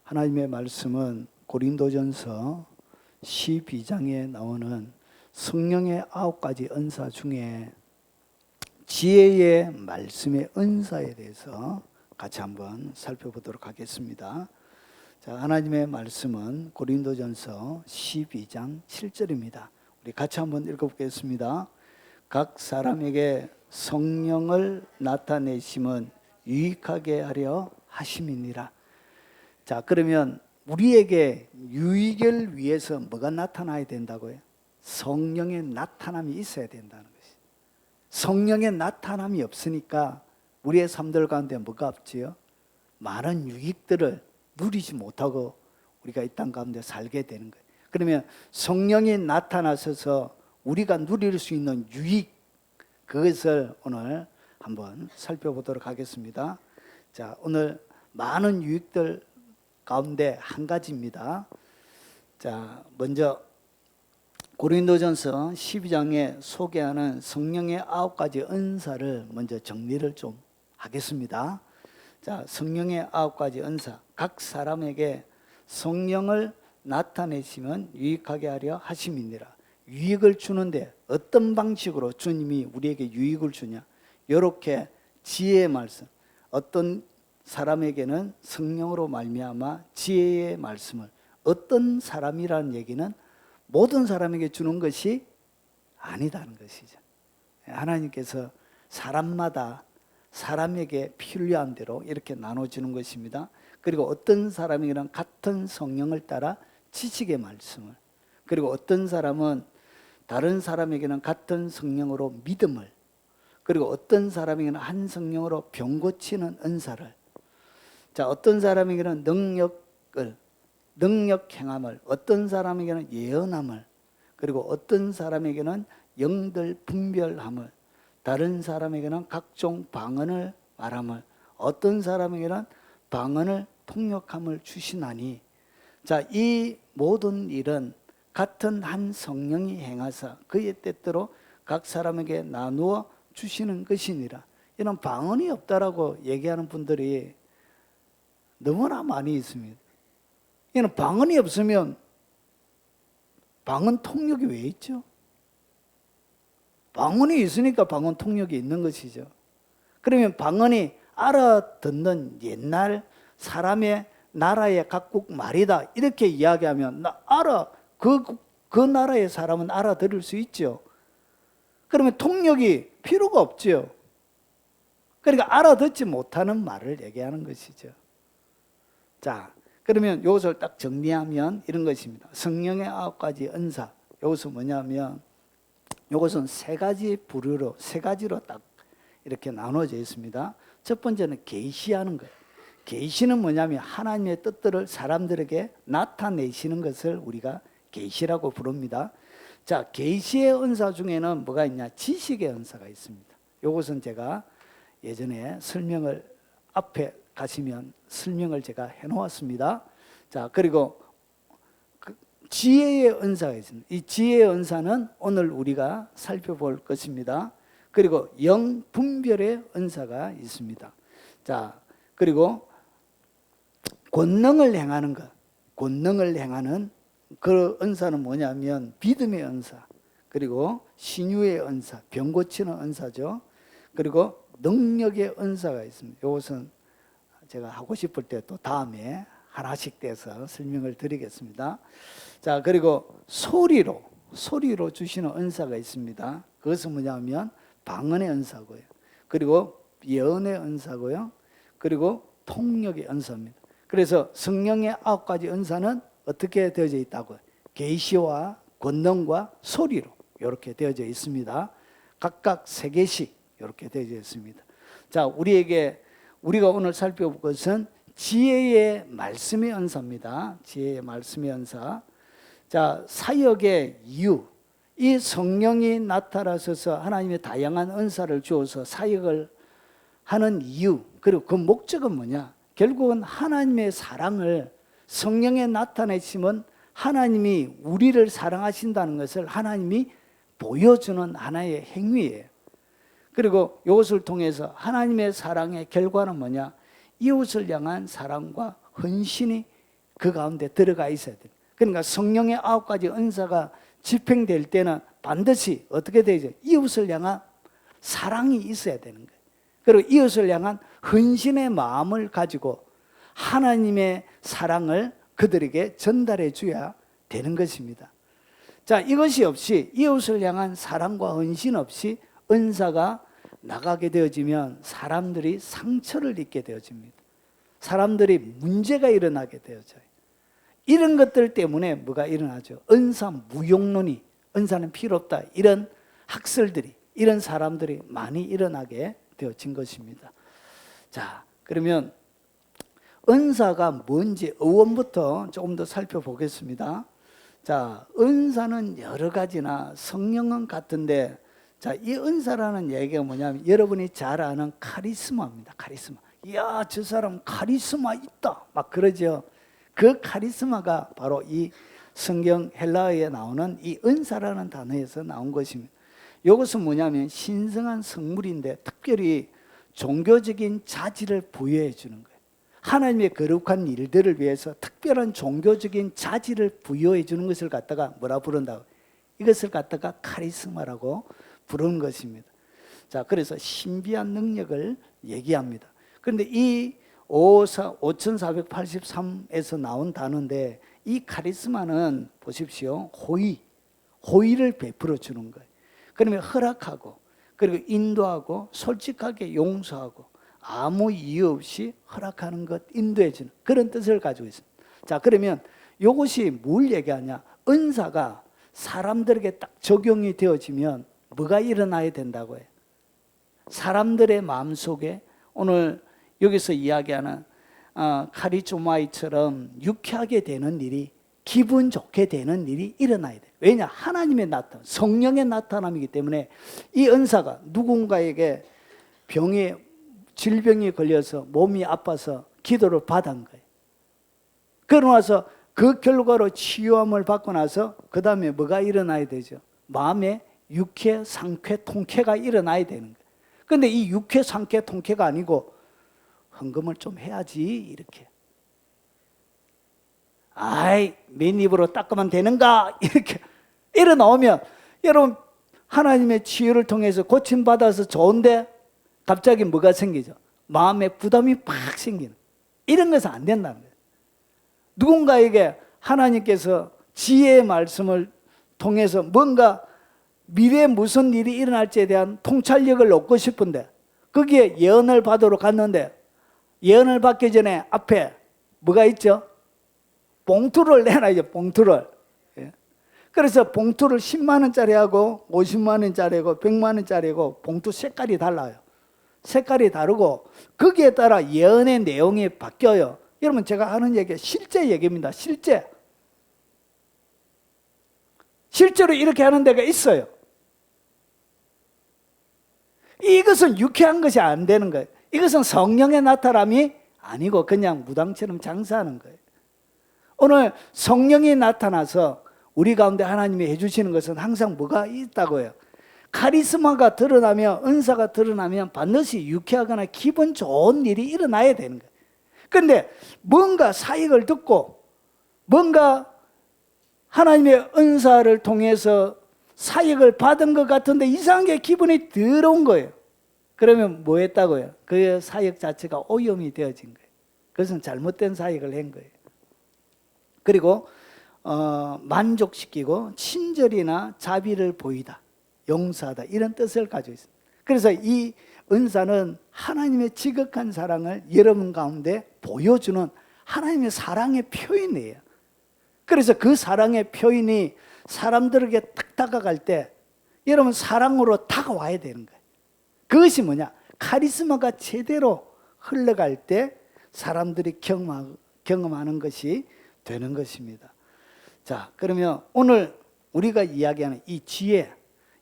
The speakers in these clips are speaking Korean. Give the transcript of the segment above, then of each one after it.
하나님의 말씀은 고린도전서 12장에 나오는 성령의 9가지 은사 중에 지혜의 말씀의 은사에 대해서 같이 한번 살펴보도록 하겠습니다. 자, 하나님의 말씀은 고린도전서 12장 7절입니다. 우리 같이 한번 읽어보겠습니다. 각 사람에게 성령을 나타내심은 유익하게 하려 하심이니라. 자, 그러면 우리에게 유익을 위해서 뭐가 나타나야 된다고요? 성령의 나타남이 있어야 된다는 것이. 성령의 나타남이 없으니까 우리의 삶들 가운데 뭐가 없지요? 많은 유익들을 누리지 못하고 우리가 이 땅 가운데 살게 되는 거예요. 그러면 성령이 나타나셔서 우리가 누릴 수 있는 유익, 그것을 오늘 한번 살펴보도록 하겠습니다. 자, 오늘 많은 유익들 가운데 한 가지입니다. 자, 먼저 고린도전서 12장에 소개하는 성령의 9가지 은사를 먼저 정리를 좀 하겠습니다. 자, 성령의 9가지 은사, 각 사람에게 성령을 나타내시면 유익하게 하려 하심이니라. 유익을 주는데 어떤 방식으로 주님이 우리에게 유익을 주냐? 이렇게 지혜의 말씀, 어떤 사람에게는 성령으로 말미암아 지혜의 말씀을, 어떤 사람이라는 얘기는 모든 사람에게 주는 것이 아니다는 것이죠. 하나님께서 사람마다 사람에게 필요한 대로 이렇게 나눠주는 것입니다. 그리고 어떤 사람에게는 같은 성령을 따라 지식의 말씀을, 그리고 어떤 사람은 다른 사람에게는 같은 성령으로 믿음을, 그리고 어떤 사람에게는 한 성령으로 병 고치는 은사를, 자, 어떤 사람에게는 능력 행함을, 어떤 사람에게는 예언함을, 그리고 어떤 사람에게는 영들 분별함을, 다른 사람에게는 각종 방언을 말함을, 어떤 사람에게는 방언을 통역함을 주시나니, 자, 이 모든 일은 같은 한 성령이 행하사 그의 뜻대로 각 사람에게 나누어 주시는 것이니라. 이런 방언이 없다라고 얘기하는 분들이 너무나 많이 있습니다. 이는 방언이 없으면 방언 통역이 왜 있죠? 방언이 있으니까 방언 통역이 있는 것이죠. 그러면 방언이 알아듣는 옛날 사람의 나라의 각국 말이다 이렇게 이야기하면 그 나라의 사람은 알아들을 수 있죠. 그러면 통역이 필요가 없죠. 그러니까 알아듣지 못하는 말을 얘기하는 것이죠. 자, 그러면 이것을 딱 정리하면 이런 것입니다. 성령의 9가지 은사, 이것은 뭐냐면 이것은 세 가지로 딱 이렇게 나눠져 있습니다. 첫 번째는 계시하는 거예요. 계시는 뭐냐면 하나님의 뜻들을 사람들에게 나타내시는 것을 우리가 계시라고 부릅니다. 자, 계시의 은사 중에는 뭐가 있냐? 지식의 은사가 있습니다. 이것은 제가 예전에 설명을 앞에 가시면 설명을 제가 해놓았습니다. 자, 그리고 지혜의 은사가 있습니다. 이 지혜의 은사는 오늘 우리가 살펴볼 것입니다. 그리고 영 분별의 은사가 있습니다. 자, 그리고 권능을 행하는 것, 권능을 행하는 그 은사는 뭐냐면 믿음의 은사, 그리고 신유의 은사, 병 고치는 은사죠. 그리고 능력의 은사가 있습니다. 이것은 제가 하고 싶을 때 또 다음에 하나씩 떼서 설명을 드리겠습니다. 자, 그리고 소리로 주시는 은사가 있습니다. 그것은 뭐냐면 방언의 은사고요. 그리고 예언의 은사고요. 그리고 통역의 은사입니다. 그래서 성령의 9가지 은사는 어떻게 되어져 있다고요? 계시와 권능과 소리로 이렇게 되어져 있습니다. 각각 3개씩 이렇게 되어져 있습니다. 자, 우리가 오늘 살펴볼 것은 지혜의 말씀의 은사입니다. 지혜의 말씀의 은사. 자, 사역의 이유. 이 성령이 나타나셔서 하나님의 다양한 은사를 주어서 사역을 하는 이유, 그리고 그 목적은 뭐냐? 결국은 하나님의 사랑을 성령에 나타내시면 하나님이 우리를 사랑하신다는 것을 하나님이 보여주는 하나의 행위예요. 그리고 이것을 통해서 하나님의 사랑의 결과는 뭐냐? 이웃을 향한 사랑과 헌신이 그 가운데 들어가 있어야 돼요. 그러니까 성령의 9가지 은사가 집행될 때는 반드시 어떻게 되죠? 이웃을 향한 사랑이 있어야 되는 거예요. 그리고 이웃을 향한 헌신의 마음을 가지고 하나님의 사랑을 그들에게 전달해 줘야 되는 것입니다. 자, 이것이 없이 이웃을 향한 사랑과 헌신 없이 은사가 나가게 되어지면 사람들이 상처를 입게 되어집니다. 사람들이 문제가 일어나게 되어져요. 이런 것들 때문에 뭐가 일어나죠? 은사 무용론이, 은사는 필요 없다, 이런 학설들이, 이런 사람들이 많이 일어나게 되어진 것입니다. 자, 그러면 은사가 뭔지 어원부터 조금 더 살펴보겠습니다. 자, 은사는 여러 가지나 성령은 같은데, 자, 이 은사라는 얘기가 뭐냐면 여러분이 잘 아는 카리스마입니다. 카리스마. 이야, 저 사람 카리스마 있다, 막 그러죠. 그 카리스마가 바로 이 성경 헬라어에 나오는 이 은사라는 단어에서 나온 것입니다. 이것은 뭐냐면 신성한 성물인데 특별히 종교적인 자질을 부여해 주는 거예요. 하나님의 거룩한 일들을 위해서 특별한 종교적인 자질을 부여해 주는 것을 갖다가 뭐라 부른다고? 이것을 갖다가 카리스마라고 부르는 것입니다. 자, 그래서 신비한 능력을 얘기합니다. 그런데 이 5483에서 나온 단어인데, 이 카리스마는 보십시오, 호의를 베풀어 주는 거예요. 그러면 허락하고, 그리고 인도하고, 솔직하게 용서하고, 아무 이유 없이 허락하는 것, 인도해 주는 그런 뜻을 가지고 있습니다. 자, 그러면 이것이 뭘 얘기하냐? 은사가 사람들에게 딱 적용이 되어지면 뭐가 일어나야 된다고 해요? 사람들의 마음속에 오늘 여기서 이야기하는 카리조마이처럼 유쾌하게 되는 일이, 기분 좋게 되는 일이 일어나야 돼요. 왜냐? 하나님의 나타남, 성령의 나타남이기 때문에 이 은사가 누군가에게 질병이 걸려서 몸이 아파서 기도를 받은 거예요. 그러고 나서 그 결과로 치유함을 받고 나서 그 다음에 뭐가 일어나야 되죠? 마음에 유쾌, 상쾌, 통쾌가 일어나야 되는 거예요. 그런데 이 유쾌, 상쾌, 통쾌가 아니고 헌금을 좀 해야지, 이렇게. 아이, 맨입으로 닦으면 되는가? 이렇게 일어나오면 여러분, 하나님의 치유를 통해서 고침받아서 좋은데 갑자기 뭐가 생기죠? 마음에 부담이 팍 생기는, 이런 것은 안 된다는 거예요. 누군가에게 하나님께서 지혜의 말씀을 통해서 뭔가 미래에 무슨 일이 일어날지에 대한 통찰력을 얻고 싶은데 거기에 예언을 받으러 갔는데 예언을 받기 전에 앞에 뭐가 있죠? 봉투를 내놔야죠. 봉투를. 그래서 봉투를 10만 원짜리하고 50만 원짜리고 100만 원짜리고 봉투 색깔이 달라요. 색깔이 다르고 거기에 따라 예언의 내용이 바뀌어요. 여러분, 제가 하는 얘기 실제 얘기입니다. 실제로 이렇게 하는 데가 있어요. 이것은 유쾌한 것이 안 되는 거예요. 이것은 성령의 나타남이 아니고 그냥 무당처럼 장사하는 거예요. 오늘 성령이 나타나서 우리 가운데 하나님이 해주시는 것은 항상 뭐가 있다고 해요? 카리스마가 드러나면, 은사가 드러나면 반드시 유쾌하거나 기분 좋은 일이 일어나야 되는 거예요. 그런데 뭔가 사역을 듣고 뭔가 하나님의 은사를 통해서 사역을 받은 것 같은데 이상하게 기분이 더러운 거예요. 그러면 뭐 했다고요? 그 사역 자체가 오염이 되어진 거예요. 그것은 잘못된 사역을 한 거예요. 그리고 만족시키고 친절이나 자비를 보이다, 용서하다, 이런 뜻을 가지고 있습니다. 그래서 이 은사는 하나님의 지극한 사랑을 여러분 가운데 보여주는 하나님의 사랑의 표현이에요. 그래서 그 사랑의 표현이 사람들에게 딱 다가갈 때 여러분 사랑으로 다가와야 되는 거예요. 그것이 뭐냐? 카리스마가 제대로 흘러갈 때 사람들이 경험하는 것이 되는 것입니다. 자, 그러면 오늘 우리가 이야기하는 이 지혜,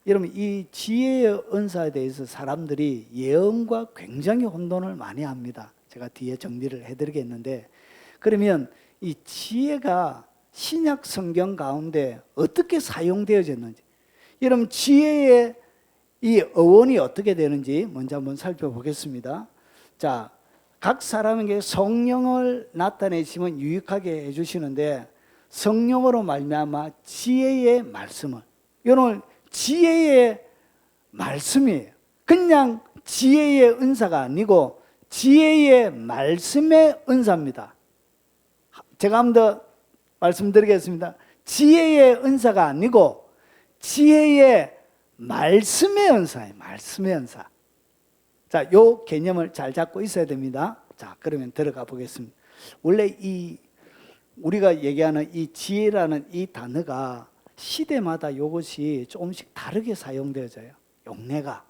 여러분 이 지혜의 은사에 대해서 사람들이 예언과 굉장히 혼돈을 많이 합니다. 제가 뒤에 정리를 해드리겠는데, 그러면 이 지혜가 신약 성경 가운데 어떻게 사용되어졌는지, 여러분 지혜의 이 어원이 어떻게 되는지 먼저 한번 살펴보겠습니다. 자, 각 사람에게 성령을 나타내시면 유익하게 해주시는데 성령으로 말미암아 지혜의 말씀을, 이런 지혜의 말씀이에요. 그냥 지혜의 은사가 아니고 지혜의 말씀의 은사입니다. 제가 한 번 더 말씀드리겠습니다. 지혜의 은사가 아니고 지혜의 말씀의 은사예요. 말씀의 은사. 자, 요 개념을 잘 잡고 있어야 됩니다. 자, 그러면 들어가 보겠습니다. 원래 우리가 얘기하는 이 지혜라는 이 단어가 시대마다 이것이 조금씩 다르게 사용되어져요. 용례가.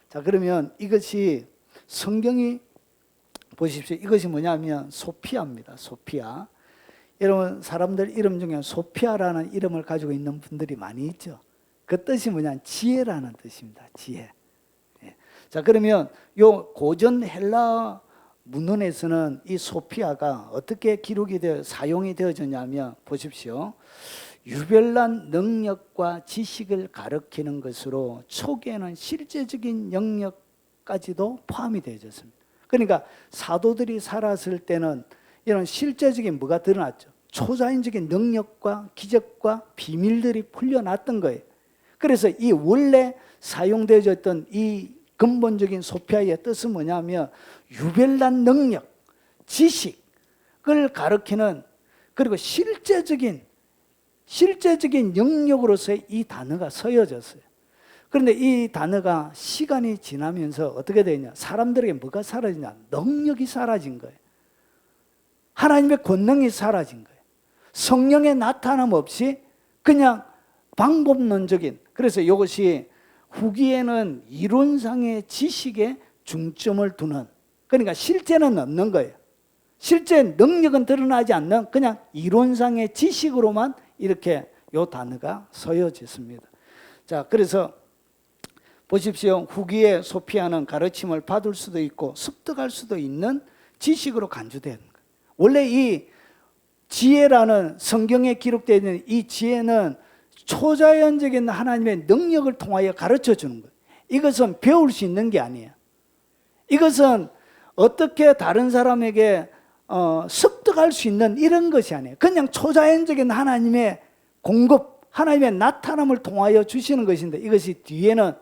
자, 그러면 이것이 성경이 보십시오. 이것이 뭐냐면 소피아입니다. 소피아. 여러분, 사람들 이름 중에 소피아라는 이름을 가지고 있는 분들이 많이 있죠. 그 뜻이 뭐냐? 지혜라는 뜻입니다. 지혜. 예. 자, 그러면 요 고전 헬라 문헌에서는 이 소피아가 어떻게 기록이 되어 사용이 되어졌냐면 보십시오. 유별난 능력과 지식을 가리키는 것으로 초기에는 실제적인 영역까지도 포함이 되어졌습니다. 그러니까 사도들이 살았을 때는 이런 실제적인 뭐가 드러났죠. 초자연적인 능력과 기적과 비밀들이 풀려났던 거예요. 그래서 이 원래 사용되어졌던 이 근본적인 소피아의 뜻은 뭐냐면 유별난 능력, 지식을 가리키는, 그리고 실제적인 영역으로서의 이 단어가 서여졌어요. 그런데 이 단어가 시간이 지나면서 어떻게 되냐? 사람들에게 뭐가 사라지냐? 능력이 사라진 거예요. 하나님의 권능이 사라진 거예요. 성령의 나타남 없이 그냥 방법론적인, 그래서 이것이 후기에는 이론상의 지식에 중점을 두는, 그러니까 실제는 없는 거예요. 실제 능력은 드러나지 않는 그냥 이론상의 지식으로만 이렇게 이 단어가 서여졌습니다. 자, 그래서 보십시오. 후기에 소피아는 가르침을 받을 수도 있고 습득할 수도 있는 지식으로 간주되는 거예요. 원래 이 지혜라는 성경에 기록되어 있는 이 지혜는 초자연적인 하나님의 능력을 통하여 가르쳐 주는 거예요. 이것은 배울 수 있는 게 아니에요. 이것은 어떻게 다른 사람에게 습득할 수 있는 이런 것이 아니에요. 그냥 초자연적인 하나님의 공급, 하나님의 나타남을 통하여 주시는 것인데 이것이 뒤에는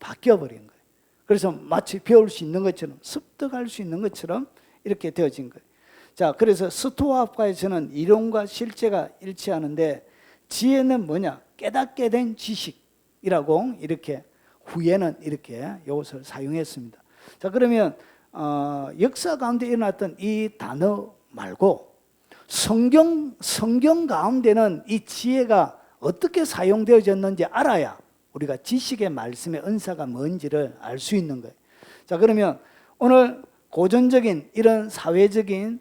바뀌어버린 거예요. 그래서 마치 배울 수 있는 것처럼, 습득할 수 있는 것처럼 이렇게 되어진 거예요. 자, 그래서 스토아파에서는 이론과 실제가 일치하는데 지혜는 뭐냐? 깨닫게 된 지식이라고 이렇게 후에는 이렇게 이것을 사용했습니다. 자, 그러면 역사 가운데 일어났던 이 단어 말고 성경 가운데는 이 지혜가 어떻게 사용되어졌는지 알아야 우리가 지식의 말씀의 은사가 뭔지를 알 수 있는 거예요. 자, 그러면 오늘 고전적인 이런 사회적인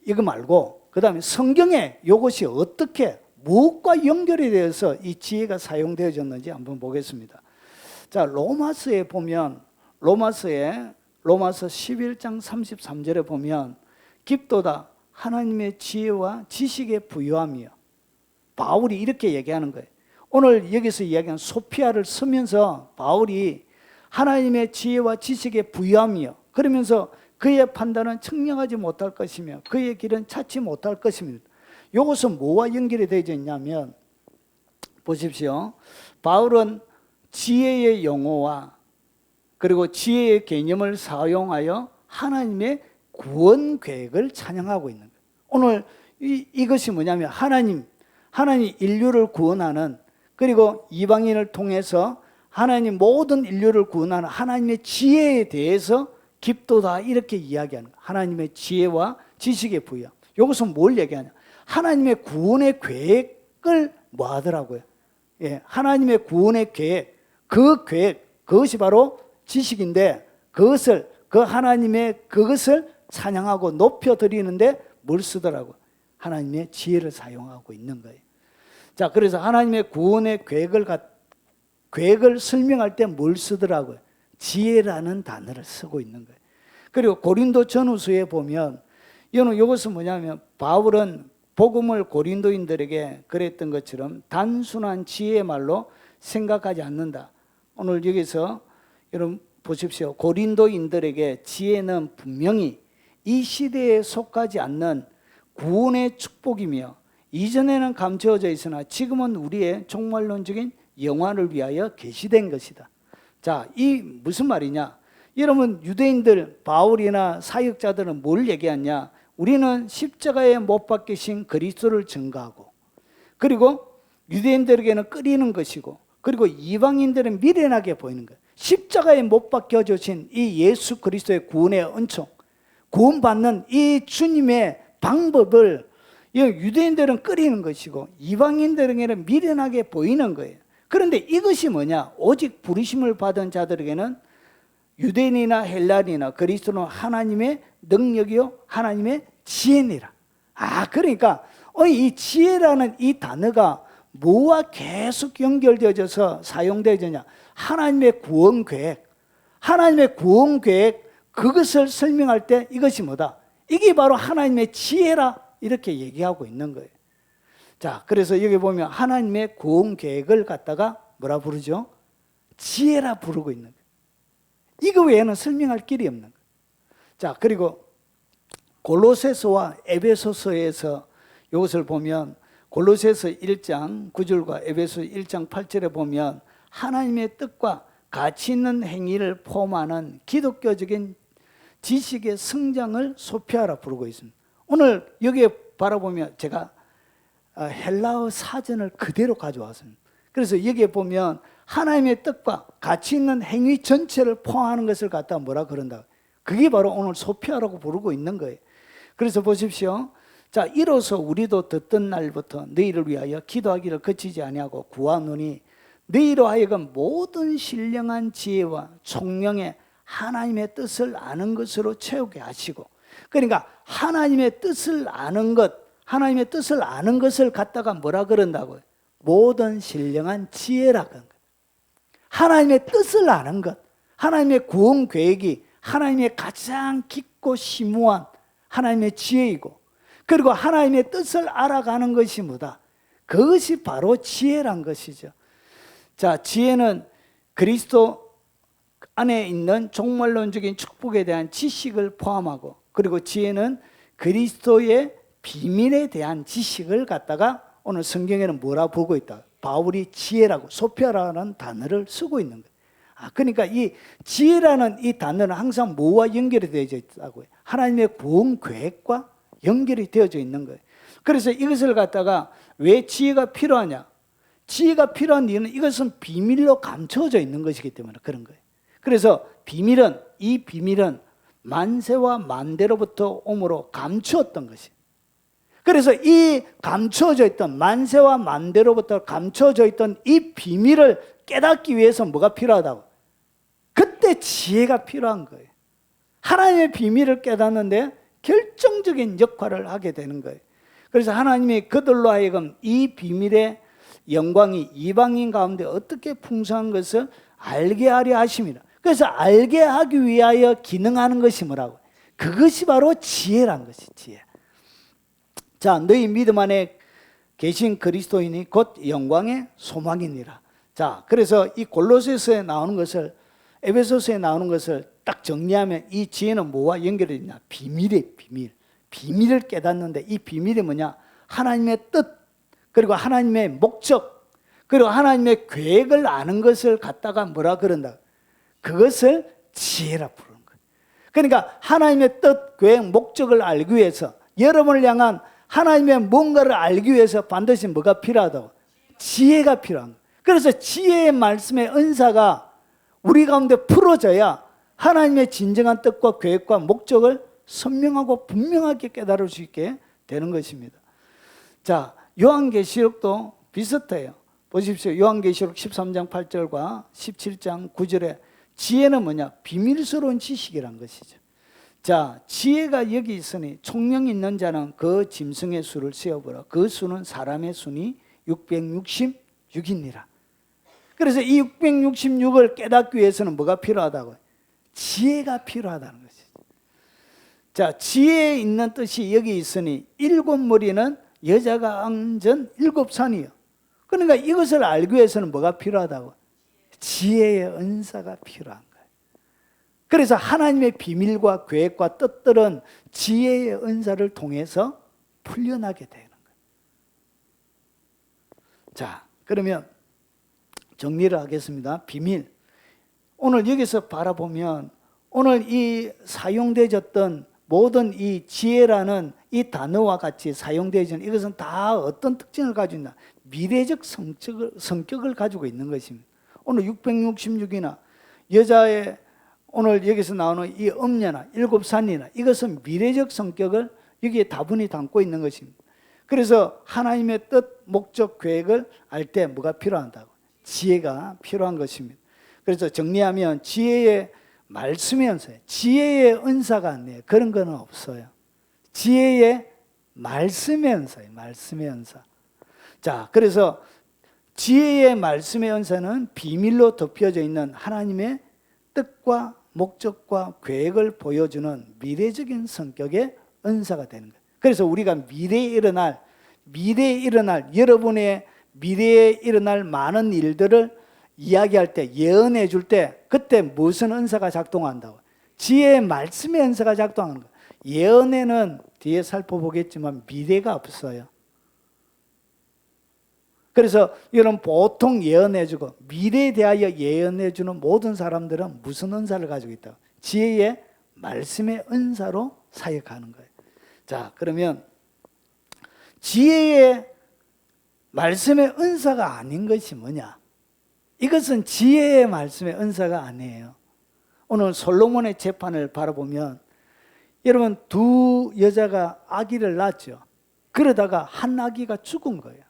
이거 말고 그 다음에 성경에 이것이 어떻게 무엇과 연결이 되어서 이 지혜가 사용되어졌는지 한번 보겠습니다. 자, 로마서에 보면 로마서 11장 33절에 보면 깊도다 하나님의 지혜와 지식의 부유함이요. 바울이 이렇게 얘기하는 거예요. 오늘 여기서 이야기하는 소피아를 쓰면서 바울이 하나님의 지혜와 지식의 부유함이요. 그러면서 그의 판단은 청량하지 못할 것이며 그의 길은 찾지 못할 것입니다. 이것은 뭐와 연결이 되어 있냐면 보십시오. 바울은 지혜의 용어와 그리고 지혜의 개념을 사용하여 하나님의 구원 계획을 찬양하고 있는 거예요. 오늘 이것이 뭐냐면 하나님 인류를 구원하는, 그리고 이방인을 통해서 하나님 모든 인류를 구원하는 하나님의 지혜에 대해서 깊도다 이렇게 이야기하는 거예요. 하나님의 지혜와 지식의 부여. 이것은 뭘 얘기하냐? 하나님의 구원의 계획을 뭐 하더라고요? 예, 하나님의 구원의 계획, 그 계획, 그것이 바로 지식인데 그것을 찬양하고 높여드리는데 뭘 쓰더라고요? 하나님의 지혜를 사용하고 있는 거예요. 자, 그래서 하나님의 구원의 계획을 설명할 때 뭘 쓰더라고요? 지혜라는 단어를 쓰고 있는 거예요. 그리고 고린도 전후서에 보면 이것은 뭐냐면 바울은 복음을 고린도인들에게 그랬던 것처럼 단순한 지혜의 말로 생각하지 않는다. 오늘 여기서 여러분 보십시오. 고린도인들에게 지혜는 분명히 이 시대에 속하지 않는 구원의 축복이며 이전에는 감추어져 있으나 지금은 우리의 종말론적인 영화를 위하여 계시된 것이다. 자, 이 무슨 말이냐? 여러분, 유대인들 바울이나 사역자들은 뭘 얘기하냐? 우리는 십자가에 못 박히신 그리스도를 증거하고, 그리고 유대인들에게는 끓이는 것이고, 그리고 이방인들은 미련하게 보이는 거예요. 십자가에 못 박혀 주신 이 예수 그리스도의 구원의 은총, 구원받는 이 주님의 방법을 유대인들은 끓이는 것이고 이방인들에게는 미련하게 보이는 거예요. 그런데 이것이 뭐냐? 오직 부르심을 받은 자들에게는 유대인이나 헬라인이나 그리스도는 하나님의 능력이요 하나님의 지혜니라. 그러니까 이 지혜라는 이 단어가 뭐와 계속 연결되어져서 사용되어지냐? 하나님의 구원 계획, 하나님의 구원 계획, 그것을 설명할 때 이것이 뭐다? 이게 바로 하나님의 지혜라, 이렇게 얘기하고 있는 거예요. 자, 그래서 여기 보면 하나님의 구원 계획을 갖다가 뭐라 부르죠? 지혜라 부르고 있는 거예요. 이거 외에는 설명할 길이 없는 거예요. 자, 그리고 골로새서와 에베소서에서 이것을 보면 골로새서 1장 9절과 에베소 1장 8절에 보면 하나님의 뜻과 가치 있는 행위를 포함하는 기독교적인 지식의 성장을 소피하라 부르고 있습니다. 오늘 여기에 바라보면 제가 헬라어 사전을 그대로 가져왔습니다. 그래서 여기에 보면 하나님의 뜻과 가치 있는 행위 전체를 포함하는 것을 갖다 뭐라 그런다? 그게 바로 오늘 소피아라고 부르고 있는 거예요. 그래서 보십시오. 자, 이로써 우리도 듣던 날부터 너희를 위하여 기도하기를 그치지 아니하고 구하노니 너희로 하여금 모든 신령한 지혜와 총명의 하나님의 뜻을 아는 것으로 채우게 하시고, 그러니까 하나님의 뜻을 아는 것, 하나님의 뜻을 아는 것을 갖다가 뭐라 그런다고요? 모든 신령한 지혜라고 하는 거예요. 하나님의 뜻을 아는 것, 하나님의 구원 계획이 하나님의 가장 깊고 심오한 하나님의 지혜이고, 그리고 하나님의 뜻을 알아가는 것이 뭐다? 그것이 바로 지혜란 것이죠. 자, 지혜는 그리스도 안에 있는 종말론적인 축복에 대한 지식을 포함하고, 그리고 지혜는 그리스도의 비밀에 대한 지식을 갖다가 오늘 성경에는 뭐라 보고 있다? 바울이 지혜라고, 소피아라는 단어를 쓰고 있는 거예요. 그러니까 이 지혜라는 이 단어는 항상 뭐와 연결이 되어져 있다고요? 하나님의 구원 계획과 연결이 되어져 있는 거예요. 그래서 이것을 갖다가 왜 지혜가 필요하냐? 지혜가 필요한 이유는 이것은 비밀로 감춰져 있는 것이기 때문에 그런 거예요. 그래서 이 비밀은 만세와 만대로부터 오므로 감추었던 것이. 그래서 이 감춰져 있던, 만세와 만대로부터 감춰져 있던 이 비밀을 깨닫기 위해서 뭐가 필요하다고? 그때 지혜가 필요한 거예요. 하나님의 비밀을 깨닫는데 결정적인 역할을 하게 되는 거예요. 그래서 하나님이 그들로 하여금 이 비밀의 영광이 이방인 가운데 어떻게 풍성한 것을 알게 하려 하심이라. 그래서 알게 하기 위하여 기능하는 것이 뭐라고? 그것이 바로 지혜란 것이 지혜. 자, 너희 믿음 안에 계신 그리스도인이 곧 영광의 소망이니라. 자, 그래서 이 골로새서에 나오는 것을, 에베소서에 나오는 것을 딱 정리하면 이 지혜는 뭐와 연결이 되냐? 비밀이에요, 비밀. 비밀을 깨닫는데 이 비밀이 뭐냐? 하나님의 뜻, 그리고 하나님의 목적, 그리고 하나님의 계획을 아는 것을 갖다가 뭐라 그런다? 그것을 지혜라 부르는 거예요. 그러니까 하나님의 뜻, 계획, 목적을 알기 위해서, 여러분을 향한 하나님의 뭔가를 알기 위해서 반드시 뭐가 필요하다고? 지혜가 필요한 거예요. 그래서 지혜의 말씀의 은사가 우리 가운데 풀어져야 하나님의 진정한 뜻과 계획과 목적을 선명하고 분명하게 깨달을 수 있게 되는 것입니다. 자, 요한계시록도 비슷해요. 보십시오. 요한계시록 13장 8절과 17장 9절에 지혜는 뭐냐? 비밀스러운 지식이란 것이죠. 자, 지혜가 여기 있으니 총명 있는 자는 그 짐승의 수를 세어보라. 그 수는 사람의 수니 666이니라. 그래서 이 666을 깨닫기 위해서는 뭐가 필요하다고요? 지혜가 필요하다는 것이죠. 자, 지혜에 있는 뜻이 여기 있으니 일곱 머리는 여자가 얹은 일곱 산이요. 그러니까 이것을 알기 위해서는 뭐가 필요하다고? 지혜의 은사가 필요한 거예요. 그래서 하나님의 비밀과 계획과 뜻들은 지혜의 은사를 통해서 풀려나게 되는 거예요. 자, 그러면 정리를 하겠습니다. 비밀. 오늘 여기서 바라보면 오늘 이 사용되어졌던 모든 이 지혜라는 이 단어와 같이 사용되어진 이것은 다 어떤 특징을 가지고 있나? 미래적 성격을 가지고 있는 것입니다. 오늘 666이나 여자의 오늘 여기서 나오는 이 음녀나 일곱산이나 이것은 미래적 성격을 여기에 다분히 담고 있는 것입니다. 그래서 하나님의 뜻, 목적, 계획을 알 때 뭐가 필요한다고? 지혜가 필요한 것입니다. 그래서 정리하면 지혜의 말씀의 은사예요. 지혜의 은사가 아니에요. 그런 건 없어요. 지혜의 말씀의 은사예요. 말씀의 은사. 자, 그래서 지혜의 말씀의 은사는 비밀로 덮여져 있는 하나님의 뜻과 목적과 계획을 보여주는 미래적인 성격의 은사가 되는 거예요. 그래서 우리가 미래에 일어날 여러분의 미래에 일어날 많은 일들을 이야기할 때, 예언해 줄 때 그때 무슨 은사가 작동한다고? 지혜의 말씀의 은사가 작동하는 거예요. 예언에는 뒤에 살펴보겠지만 미래가 없어요. 그래서 여러분 보통 예언해 주고 미래에 대하여 예언해 주는 모든 사람들은 무슨 은사를 가지고 있다고? 지혜의 말씀의 은사로 사역하는 거예요. 자, 그러면 지혜의 말씀의 은사가 아닌 것이 뭐냐? 이것은 지혜의 말씀의 은사가 아니에요. 오늘 솔로몬의 재판을 바라보면 여러분 두 여자가 아기를 낳았죠. 그러다가 한 아기가 죽은 거예요.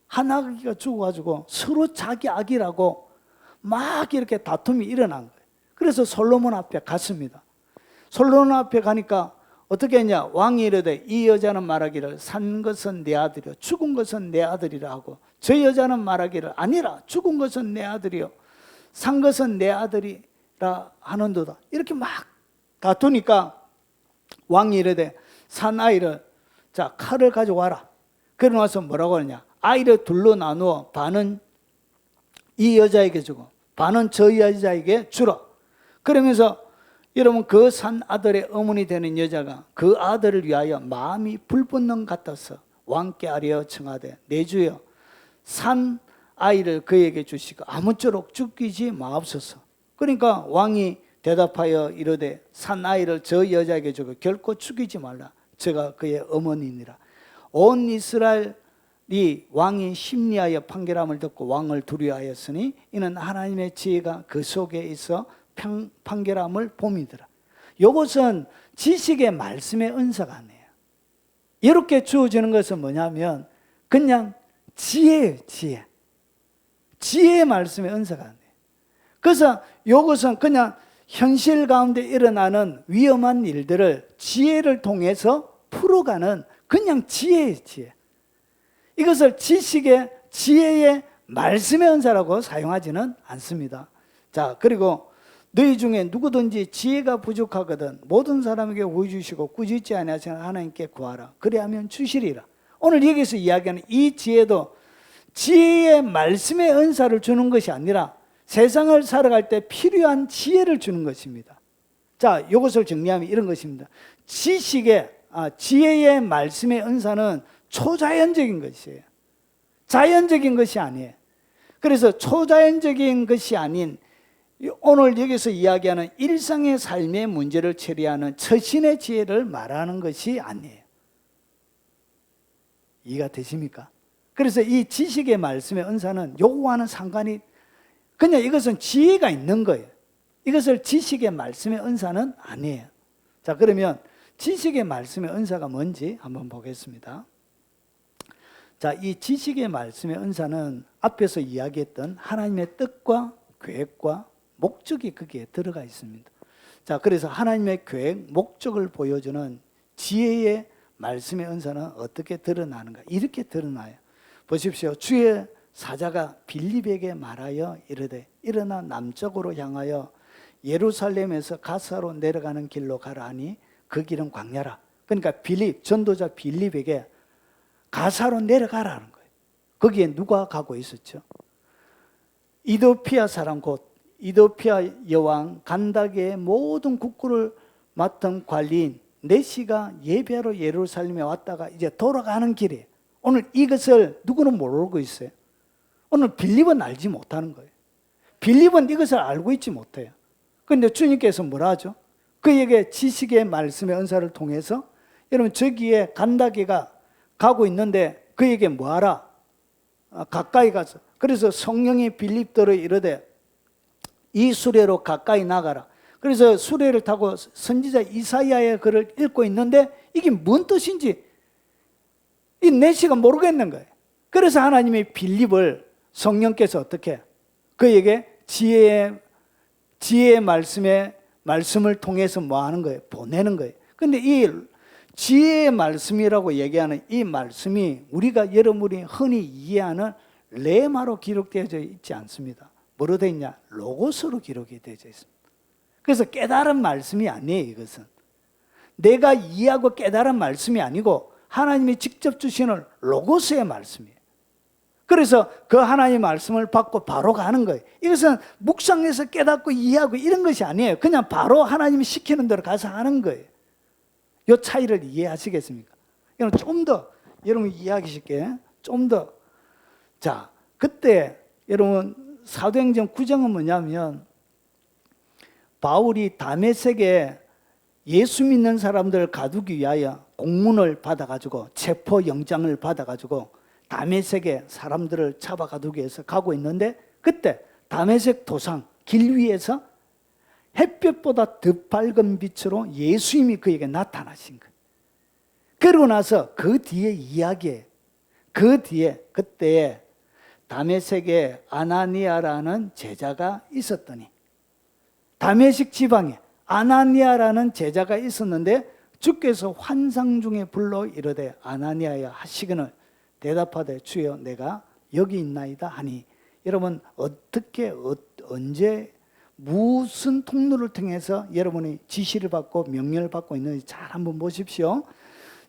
한 아기가 죽어가지고 서로 자기 아기라고 막 이렇게 다툼이 일어난 거예요. 그래서 솔로몬 앞에 갔습니다. 솔로몬 앞에 가니까 어떻게 했냐? 왕이 이르되 이 여자는 말하기를 산 것은 내 아들이요 죽은 것은 내 아들이라 하고 저 여자는 말하기를 아니라 죽은 것은 내 아들이요 산 것은 내 아들이라 하는도다. 이렇게 막 다투니까 왕이 이르되 산 아이를 자 칼을 가져와라. 그러고 나서 뭐라고 하느냐? 아이를 둘로 나누어 반은 이 여자에게 주고 반은 저 여자에게 주라. 그러면서 여러분 그 산 아들의 어머니 되는 여자가 그 아들을 위하여 마음이 불붙는 같아서 왕께 아뢰어 청하되 내 주여 산 아이를 그에게 주시고 아무쪼록 죽이지 마옵소서. 그러니까 왕이 대답하여 이르되 산 아이를 저 여자에게 주고 결코 죽이지 말라. 저가 그의 어머니니라. 온 이스라엘이 왕이 심리하여 판결함을 듣고 왕을 두려워하였으니 이는 하나님의 지혜가 그 속에 있어 판결함을 봄이더라. 이것은 지식의 말씀의 은사가 아니에요. 이렇게 주어지는 것은 뭐냐면 그냥 지혜예요. 지혜의 말씀의 은사가 아니에요. 그래서 이것은 그냥 현실 가운데 일어나는 위험한 일들을 지혜를 통해서 풀어가는 그냥 지혜예요. 지혜. 이것을 지혜의 말씀의 은사라고 사용하지는 않습니다. 자, 그리고 너희 중에 누구든지 지혜가 부족하거든 모든 사람에게 구해 주시고 꾸짖지 아니하시는 하나님께 구하라. 그리하면 주시리라. 오늘 여기서 이야기하는 이 지혜도 지혜의 말씀의 은사를 주는 것이 아니라 세상을 살아갈 때 필요한 지혜를 주는 것입니다. 자, 이것을 정리하면 이런 것입니다. 지혜의 말씀의 은사는 초자연적인 것이에요. 자연적인 것이 아니에요. 그래서 초자연적인 것이 아닌 오늘 여기서 이야기하는 일상의 삶의 문제를 처리하는 처신의 지혜를 말하는 것이 아니에요. 이해가 되십니까? 그래서 이 지식의 말씀의 은사는 요거와는 상관이 그냥 이것은 지혜가 있는 거예요. 이것을 지식의 말씀의 은사는 아니에요. 자, 그러면 지식의 말씀의 은사가 뭔지 한번 보겠습니다. 자, 이 지식의 말씀의 은사는 앞에서 이야기했던 하나님의 뜻과 계획과 목적이 거기에 들어가 있습니다. 자, 그래서 하나님의 계획, 목적을 보여주는 지혜의 말씀의 은사는 어떻게 드러나는가? 이렇게 드러나요. 보십시오. 주의 사자가 빌립에게 말하여 이르되 일어나 남쪽으로 향하여 예루살렘에서 가사로 내려가는 길로 가라 하니 그 길은 광야라. 그러니까 전도자 빌립에게 가사로 내려가라는 거예요. 거기에 누가 가고 있었죠? 이도피아 사람 곧 이도피아 여왕 간다게의 모든 국구를 맡은 관리인 네시가 예배하러 예루살렘에 왔다가 이제 돌아가는 길에 오늘 이것을 누구는 모르고 있어요. 오늘 빌립은 알지 못하는 거예요. 빌립은 이것을 알고 있지 못해요. 그런데 주님께서 뭐라 하죠? 그에게 지식의 말씀의 은사를 통해서 여러분 저기에 간다게가 가고 있는데 그에게 뭐하라? 가까이 가서. 그래서 성령이 빌립더러 이르되 이 수레로 가까이 나가라. 그래서 수레를 타고 선지자 이사야의 글을 읽고 있는데 이게 뭔 뜻인지 이 네시가 모르겠는 거예요. 그래서 하나님이 빌립을 성령께서 어떻게 그에게 지혜의 말씀을 통해서 뭐 하는 거예요? 보내는 거예요. 근데 이 지혜의 말씀이라고 얘기하는 이 말씀이 우리가 여러분이 흔히 이해하는 레마로 기록되어져 있지 않습니다. 뭐로 되어 있냐? 로고스로 기록이 되어 있습니다. 그래서 깨달은 말씀이 아니에요. 이것은 내가 이해하고 깨달은 말씀이 아니고 하나님이 직접 주시는 로고스의 말씀이에요. 그래서 그 하나님의 말씀을 받고 바로 가는 거예요. 이것은 묵상해서 깨닫고 이해하고 이런 것이 아니에요. 그냥 바로 하나님이 시키는 대로 가서 하는 거예요. 이 차이를 이해하시겠습니까? 여러분 좀 더 여러분 이해하기 쉽게 좀 더. 자, 그때 여러분 사도행전 9장은 뭐냐면 바울이 다메섹에 예수 믿는 사람들을 가두기 위하여 공문을 받아가지고 체포영장을 받아가지고 다메섹에 사람들을 잡아가두기 위해서 가고 있는데 그때 다메섹 도상 길 위에서 햇볕보다 더 밝은 빛으로 예수님이 그에게 나타나신 거예요. 그러고 나서 그 뒤에 이야기에 그 뒤에 그때 다메섹에 아나니아라는 제자가 있었더니 다메섹 지방에 아나니아라는 제자가 있었는데 주께서 환상 중에 불러 이르되 아나니아야 하시거늘 대답하되 주여 내가 여기 있나이다 하니 여러분 어떻게 언제 무슨 통로를 통해서 여러분이 지시를 받고 명령을 받고 있는지 잘 한번 보십시오.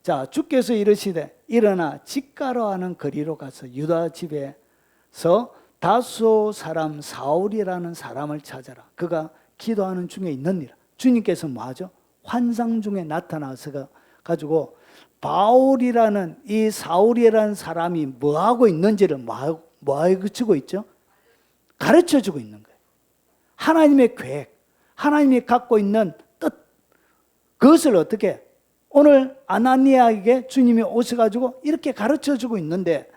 자, 주께서 이르시되 일어나 집가로 하는 거리로 가서 유다 집에서 다소 사람 사울이라는 사람을 찾아라. 그가 기도하는 중에 있느니라. 주님께서 뭐하죠? 환상 중에 나타나서 가지고 바울이라는 이 사울이라는 사람이 뭐하고 있는지를 뭐하고 주고 있죠? 가르쳐주고 있는 거예요. 하나님의 계획, 하나님이 갖고 있는 뜻, 그것을 어떻게 오늘 아나니아에게 주님이 오셔가지고 이렇게 가르쳐주고 있는데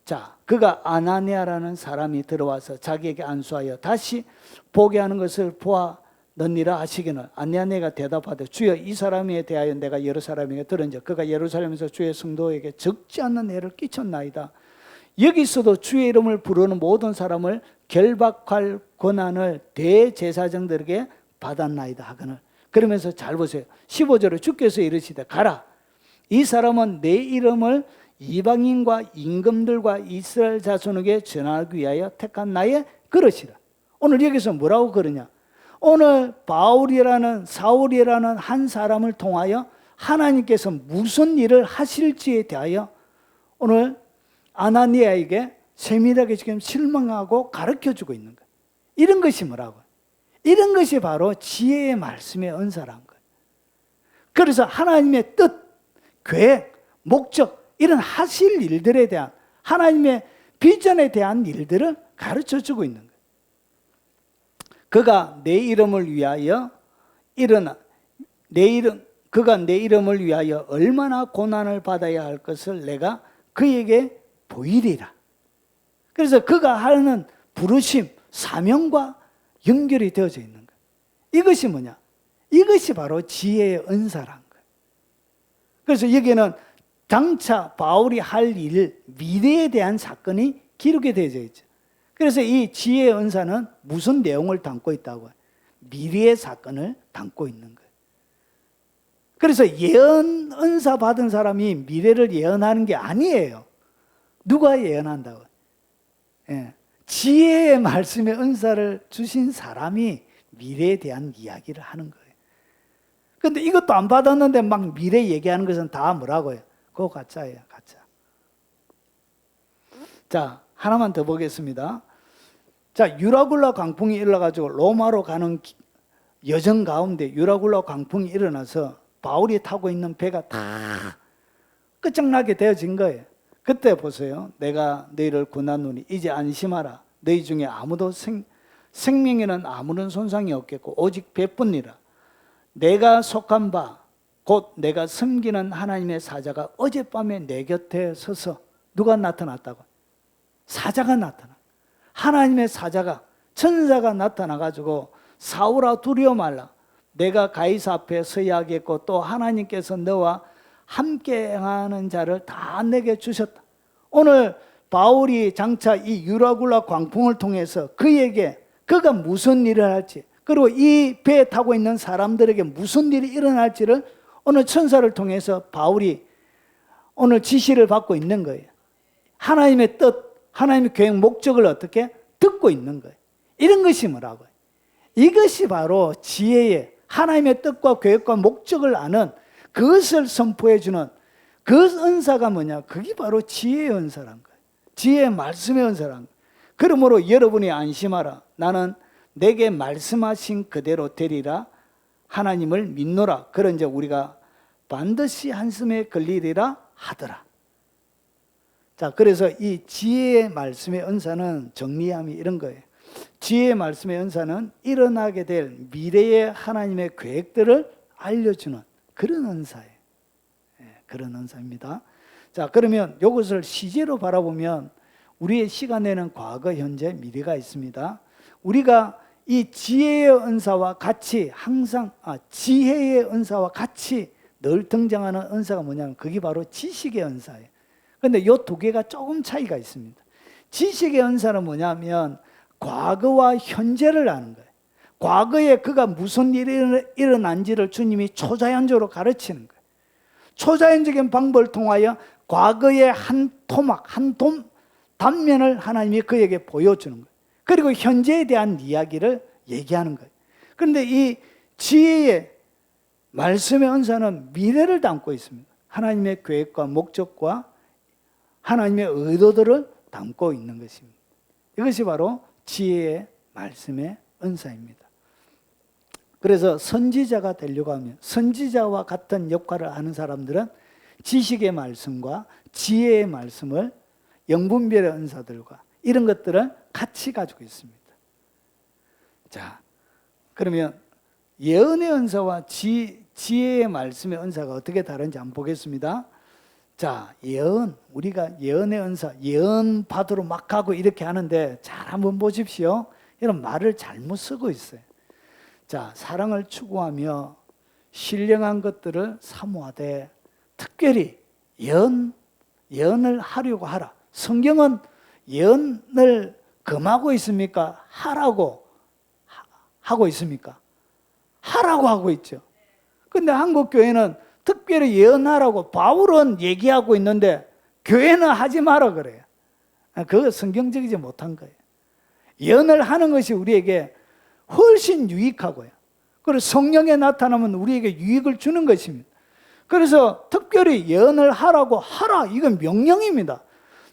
자, 그가 아나니아라는 사람이 들어와서 자기에게 안수하여 다시 보게 하는 것을 보았느니라 하시기는 아나니아가 대답하되 주여 이 사람에 대하여 내가 여러 사람에게 들은즉 그가 예루살렘에서 주의 성도에게 적지 않는 해를 끼쳤나이다. 여기서도 주의 이름을 부르는 모든 사람을 결박할 권한을 대제사장들에게 받았나이다 하거늘. 그러면서 잘 보세요. 15절에 주께서 이르시되 가라. 이 사람은 내 이름을 이방인과 임금들과 이스라엘 자손에게 전하기 위하여 택한 나의 그릇이라. 오늘 여기서 뭐라고 그러냐? 오늘 바울이라는 사울이라는 한 사람을 통하여 하나님께서 무슨 일을 하실지에 대하여 오늘 아나니아에게 세밀하게 지금 실망하고 가르쳐주고 있는 거예요. 이런 것이 뭐라고요? 이런 것이 바로 지혜의 말씀의 은사라는 거예요. 그래서 하나님의 뜻, 계획, 목적 이런 하실 일들에 대한 하나님의 비전에 대한 일들을 가르쳐주고 있는 거예요. 그가 내 이름을 위하여 그가 내 이름을 위하여 얼마나 고난을 받아야 할 것을 내가 그에게 보이리라. 그래서 그가 하는 부르심, 사명과 연결이 되어져 있는 거예요. 이것이 뭐냐? 이것이 바로 지혜의 은사라는 거예요. 그래서 여기는 장차 바울이 할 일, 미래에 대한 사건이 기록이 되어져 있죠. 그래서 이 지혜의 은사는 무슨 내용을 담고 있다고요? 미래의 사건을 담고 있는 거예요. 그래서 예언 은사 받은 사람이 미래를 예언하는 게 아니에요. 누가 예언한다고요? 예. 지혜의 말씀의 은사를 주신 사람이 미래에 대한 이야기를 하는 거예요. 그런데 이것도 안 받았는데 막 미래 얘기하는 것은 다 뭐라고요? 그거 가짜예요, 가짜. 자, 하나만 더 보겠습니다. 자, 유라굴라 광풍이 일어나가지고 로마로 가는 여정 가운데 유라굴라 광풍이 일어나서 바울이 타고 있는 배가 다 끝장나게 되어진 거예요. 그때 보세요. 내가 너희를 구하노니 이제 안심하라. 너희 중에 아무도 생명에는 아무런 손상이 없겠고 오직 배뿐이라. 내가 속한 바 곧 내가 섬기는 하나님의 사자가 어젯밤에 내 곁에 서서 누가 나타났다고? 사자가 나타나. 하나님의 사자가, 천사가 나타나가지고 사울아 두려워 말라. 내가 가이사 앞에 서야 하겠고 또 하나님께서 너와 함께 행하는 자를 다 내게 주셨다. 오늘 바울이 장차 이 유라굴라 광풍을 통해서 그에게 그가 무슨 일을 할지, 그리고 이 배에 타고 있는 사람들에게 무슨 일이 일어날지를 오늘 천사를 통해서 바울이 오늘 지시를 받고 있는 거예요. 하나님의 뜻, 하나님의 계획, 목적을 어떻게 듣고 있는 거예요. 이런 것이 뭐라고요? 이것이 바로 지혜의 하나님의 뜻과 계획과 목적을 아는 그것을 선포해 주는 그 은사가 뭐냐? 그게 바로 지혜의 은사란 거예요. 지혜의 말씀의 은사란 거예요. 그러므로 여러분이 안심하라. 나는 내게 말씀하신 그대로 되리라. 하나님을 믿노라. 그런 이제 우리가 반드시 한숨에 걸리리라 하더라. 자, 그래서 이 지혜의 말씀의 은사는 정리함이 이런 거예요. 지혜의 말씀의 은사는 일어나게 될 미래의 하나님의 계획들을 알려주는 그런 은사예요. 그런 은사입니다. 자, 그러면 이것을 시제로 바라보면 우리의 시간에는 과거, 현재, 미래가 있습니다. 우리가 이 지혜의 은사와 같이 항상 지혜의 은사와 같이 늘 등장하는 은사가 뭐냐면 그게 바로 지식의 은사예요. 그런데 이 두 개가 조금 차이가 있습니다. 지식의 은사는 뭐냐면 과거와 현재를 아는 거예요. 과거에 그가 무슨 일이 일어난지를 주님이 초자연적으로 가르치는 거예요. 초자연적인 방법을 통하여 과거의 한 토막, 단면을 하나님이 그에게 보여주는 거예요. 그리고 현재에 대한 이야기를 얘기하는 거예요. 그런데 이 지혜의 말씀의 은사는 미래를 담고 있습니다. 하나님의 계획과 목적과 하나님의 의도들을 담고 있는 것입니다. 이것이 바로 지혜의 말씀의 은사입니다. 그래서 선지자가 되려고 하면 선지자와 같은 역할을 하는 사람들은 지식의 말씀과 지혜의 말씀을 영분별의 은사들과 이런 것들을 같이 가지고 있습니다. 자, 그러면 예언의 은사와 지혜의 말씀의 은사가 어떻게 다른지 한번 보겠습니다. 자, 예언, 우리가 예언의 은사, 예언 받으러 막 가고 이렇게 하는데 잘 한번 보십시오. 이런 말을 잘못 쓰고 있어요. 자, 사랑을 추구하며 신령한 것들을 사모하되 특별히 예언을 하려고 하라. 성경은 예언을 금하고 있습니까? 하라고 하고 있습니까? 하라고 하고 있죠. 근데 한국 교회는 특별히 예언하라고 바울은 얘기하고 있는데 교회는 하지 마라 그래요. 그거 성경적이지 못한 거예요. 예언을 하는 것이 우리에게 훨씬 유익하고요. 그리고 성령에 나타나면 우리에게 유익을 주는 것입니다. 그래서 특별히 예언을 하라고 하라. 이건 명령입니다.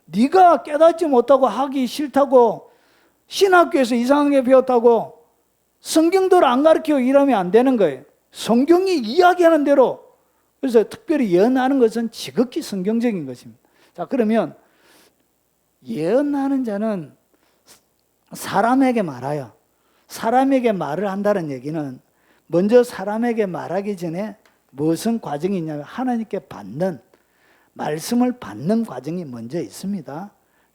네가 깨닫지 못하고 하기 싫다고 신학교에서 이상하게 배웠다고 성경대로 안 가르치고 이러면 안 되는 거예요. 성경이 이야기하는 대로. 그래서 특별히 예언하는 것은 지극히 성경적인 것입니다. 자, 그러면 예언하는 자는 사람에게 말하여 사람에게 말을 한다는 얘기는 먼저 사람에게 말하기 전에 무슨 과정이 있냐면 하나님께 받는 말씀을 받는 과정이 먼저 있습니다.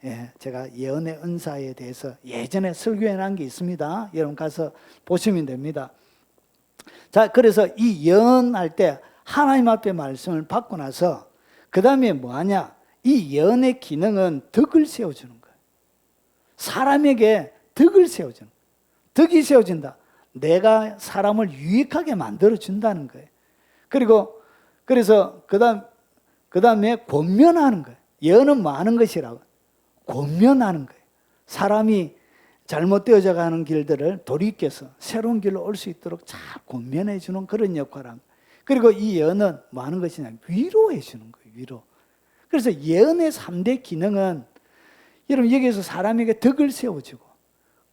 예, 제가 예언의 은사에 대해서 예전에 설교해 놓은 게 있습니다. 여러분 가서 보시면 됩니다. 자, 그래서 이 예언할 때 하나님 앞에 말씀을 받고 나서 그 다음에 뭐하냐? 이 예언의 기능은 덕을 세워주는 거예요. 사람에게 덕을 세워주는 거예요. 덕이 세워진다. 내가 사람을 유익하게 만들어준다는 거예요. 그리고 그래서 그 다음에 권면하는 거예요. 예언은 뭐 하는 것이라고? 권면하는 거예요. 사람이 잘못되어져 가는 길들을 돌이켜서 새로운 길로 올 수 있도록 잘 권면해 주는 그런 역할을 합니다. 그리고 이 예언은 뭐 하는 것이냐? 위로해 주는 거예요. 위로. 그래서 예언의 3대 기능은 여러분 여기에서 사람에게 덕을 세워주고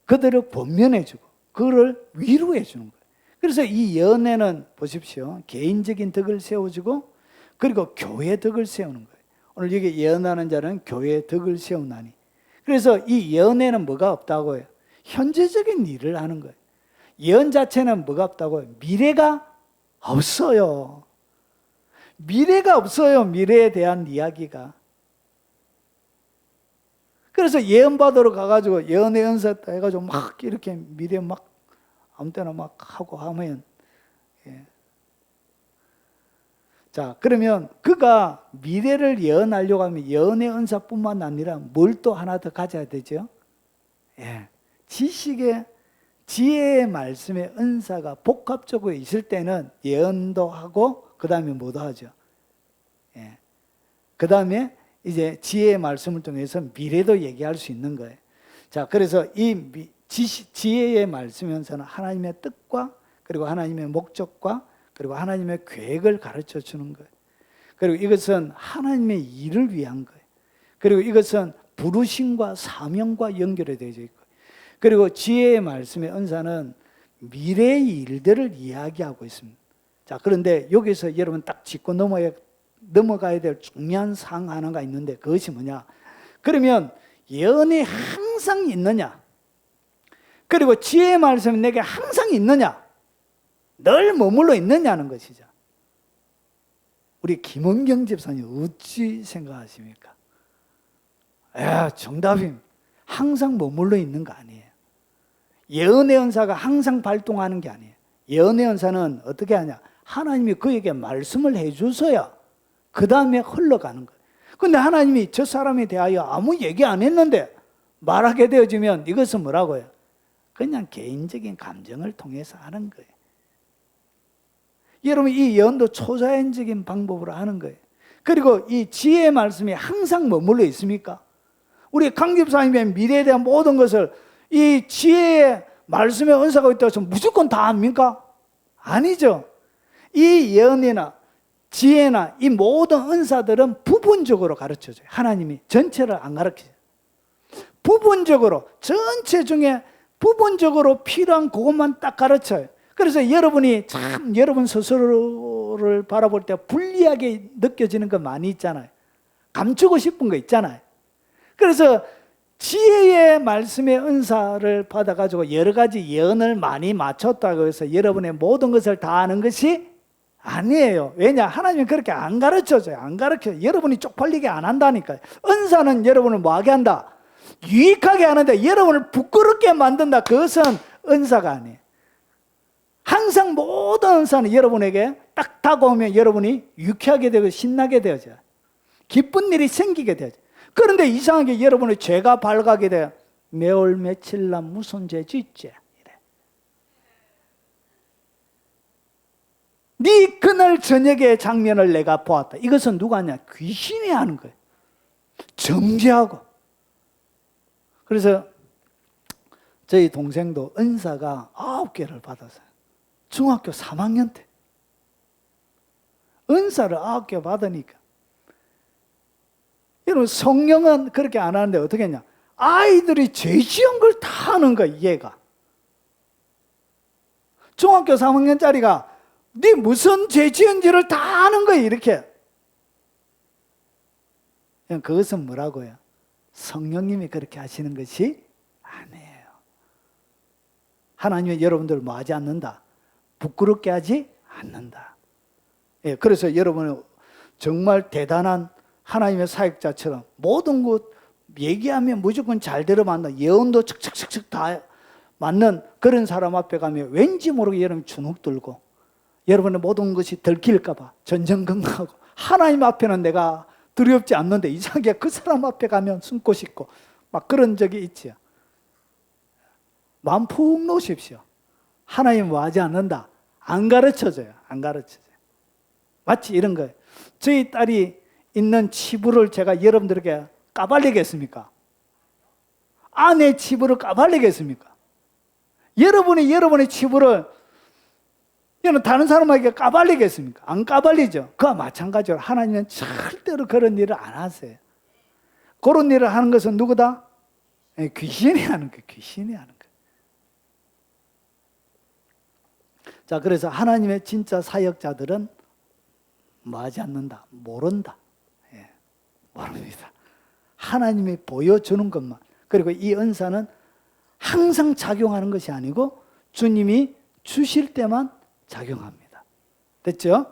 그들을 권면해주고 그를 위로해주는 거예요. 그래서 이 연애는 보십시오. 개인적인 덕을 세워주고 그리고 교회 덕을 세우는 거예요. 오늘 여기 예언하는 자는 교회의 덕을 세우나니. 그래서 이 연애는 뭐가 없다고요? 현재적인 일을 하는 거예요. 예언 자체는 뭐가 없다고요? 미래가 없어요. 미래가 없어요. 미래에 대한 이야기가. 그래서 예언 받으러 가가지고 예언의 연사 해가지고 막 이렇게 미래 막 아무 때나 막 하고 하면, 예. 자, 그러면 그가 미래를 예언하려고 하면 예언의 은사뿐만 아니라 뭘 또 하나 더 가져야 되죠? 예. 지식의 지혜의 말씀의 은사가 복합적으로 있을 때는 예언도 하고 그 다음에 뭐도 하죠? 예. 그 다음에 이제 지혜의 말씀을 통해서 미래도 얘기할 수 있는 거예요. 자, 그래서 이 지혜의 말씀에서는 하나님의 뜻과 그리고 하나님의 목적과 그리고 하나님의 계획을 가르쳐 주는 거예요. 그리고 이것은 하나님의 일을 위한 거예요. 그리고 이것은 부르심과 사명과 연결이 되어 있고, 그리고 지혜의 말씀의 은사는 미래의 일들을 이야기하고 있습니다. 자, 그런데 여기서 여러분 딱 짚고 넘어가야 될 중요한 사항 하나가 있는데 그것이 뭐냐? 그러면 예언이 항상 있느냐? 그리고 지혜의 말씀이 내게 항상 있느냐? 늘 머물러 있느냐는 것이죠. 우리 김원경 집사님 어찌 생각하십니까? 정답입니다. 항상 머물러 있는 거 아니에요. 예언의 은사가 항상 발동하는 게 아니에요. 예언의 은사는 어떻게 하냐? 하나님이 그에게 말씀을 해주셔야 그 다음에 흘러가는 거예요. 근데 하나님이 저 사람에 대하여 아무 얘기 안 했는데 말하게 되어지면 이것은 뭐라고요? 그냥 개인적인 감정을 통해서 하는 거예요. 여러분, 이 예언도 초자연적인 방법으로 하는 거예요. 그리고 이 지혜의 말씀이 항상 머물러 있습니까? 우리 강 집사님의 미래에 대한 모든 것을 이 지혜의 말씀의 은사가 있다고 해서 무조건 다 합니까? 아니죠. 이 예언이나 지혜나 이 모든 은사들은 부분적으로 가르쳐줘요. 하나님이 전체를 안 가르쳐요. 부분적으로, 전체 중에 부분적으로 필요한 그것만 딱 가르쳐요. 그래서 여러분이 참 여러분 스스로를 바라볼 때 불리하게 느껴지는 거 많이 있잖아요. 감추고 싶은 거 있잖아요. 그래서 지혜의 말씀의 은사를 받아가지고 여러 가지 예언을 많이 맞췄다고 해서 여러분의 모든 것을 다 아는 것이 아니에요. 왜냐? 하나님은 그렇게 안 가르쳐줘요. 안 가르쳐요. 여러분이 쪽팔리게 안 한다니까요. 은사는 여러분을 뭐하게 한다? 유익하게 하는데 여러분을 부끄럽게 만든다. 그것은 은사가 아니에요. 항상 모든 은사는 여러분에게 딱 다가오면 여러분이 유쾌하게 되고 신나게 되어져요. 기쁜 일이 생기게 되어져요. 그런데 이상하게 여러분의 죄가 발각이 돼요. 매월 며칠 날 무슨 죄 짓지? 이래. 네 그날 저녁의 장면을 내가 보았다. 이것은 누가 하냐? 귀신이 하는 거예요. 정죄하고. 그래서 저희 동생도 은사가 9개를 받았어요. 중학교 3학년 때. 은사를 9개 받으니까. 여러분, 성령은 그렇게 안 하는데 어떻게 했냐? 아이들이 죄 지은 걸 다 하는 거야, 얘가. 중학교 3학년짜리가 네 무슨 죄 지은지를 다 아는 거야, 이렇게. 그것은 뭐라고요? 성령님이 그렇게 하시는 것이 아니에요. 하나님은 여러분들을 뭐 하지 않는다? 부끄럽게 하지 않는다. 예, 그래서 여러분은 정말 대단한 하나님의 사역자처럼 모든 것 얘기하면 무조건 잘 들어맞는, 예언도 척척척척 다 맞는 그런 사람 앞에 가면 왠지 모르게 여러분 주눅 들고 여러분의 모든 것이 들킬까 봐 전전긍긍하고, 하나님 앞에는 내가 두렵지 않는데 이상하게 그 사람 앞에 가면 숨고 싶고 막 그런 적이 있지요. 마음 푹 놓으십시오. 하나님 뭐 하지 않는다? 안 가르쳐줘요. 안 가르쳐줘요. 마치 이런 거예요. 저희 딸이 있는 치부를 제가 여러분들에게 까발리겠습니까? 아내 치부를 까발리겠습니까? 여러분이 여러분의 치부를 다른 사람에게 까발리겠습니까? 안 까발리죠. 그와 마찬가지로 하나님은 절대로 그런 일을 안 하세요. 그런 일을 하는 것은 누구다? 귀신이 하는 거예요. 귀신이 하는 거예요. 자, 그래서 하나님의 진짜 사역자들은 뭐 하지 않는다? 모른다. 예, 모릅니다. 하나님이 보여주는 것만. 그리고 이 은사는 항상 작용하는 것이 아니고 주님이 주실 때만 작용합니다. 됐죠?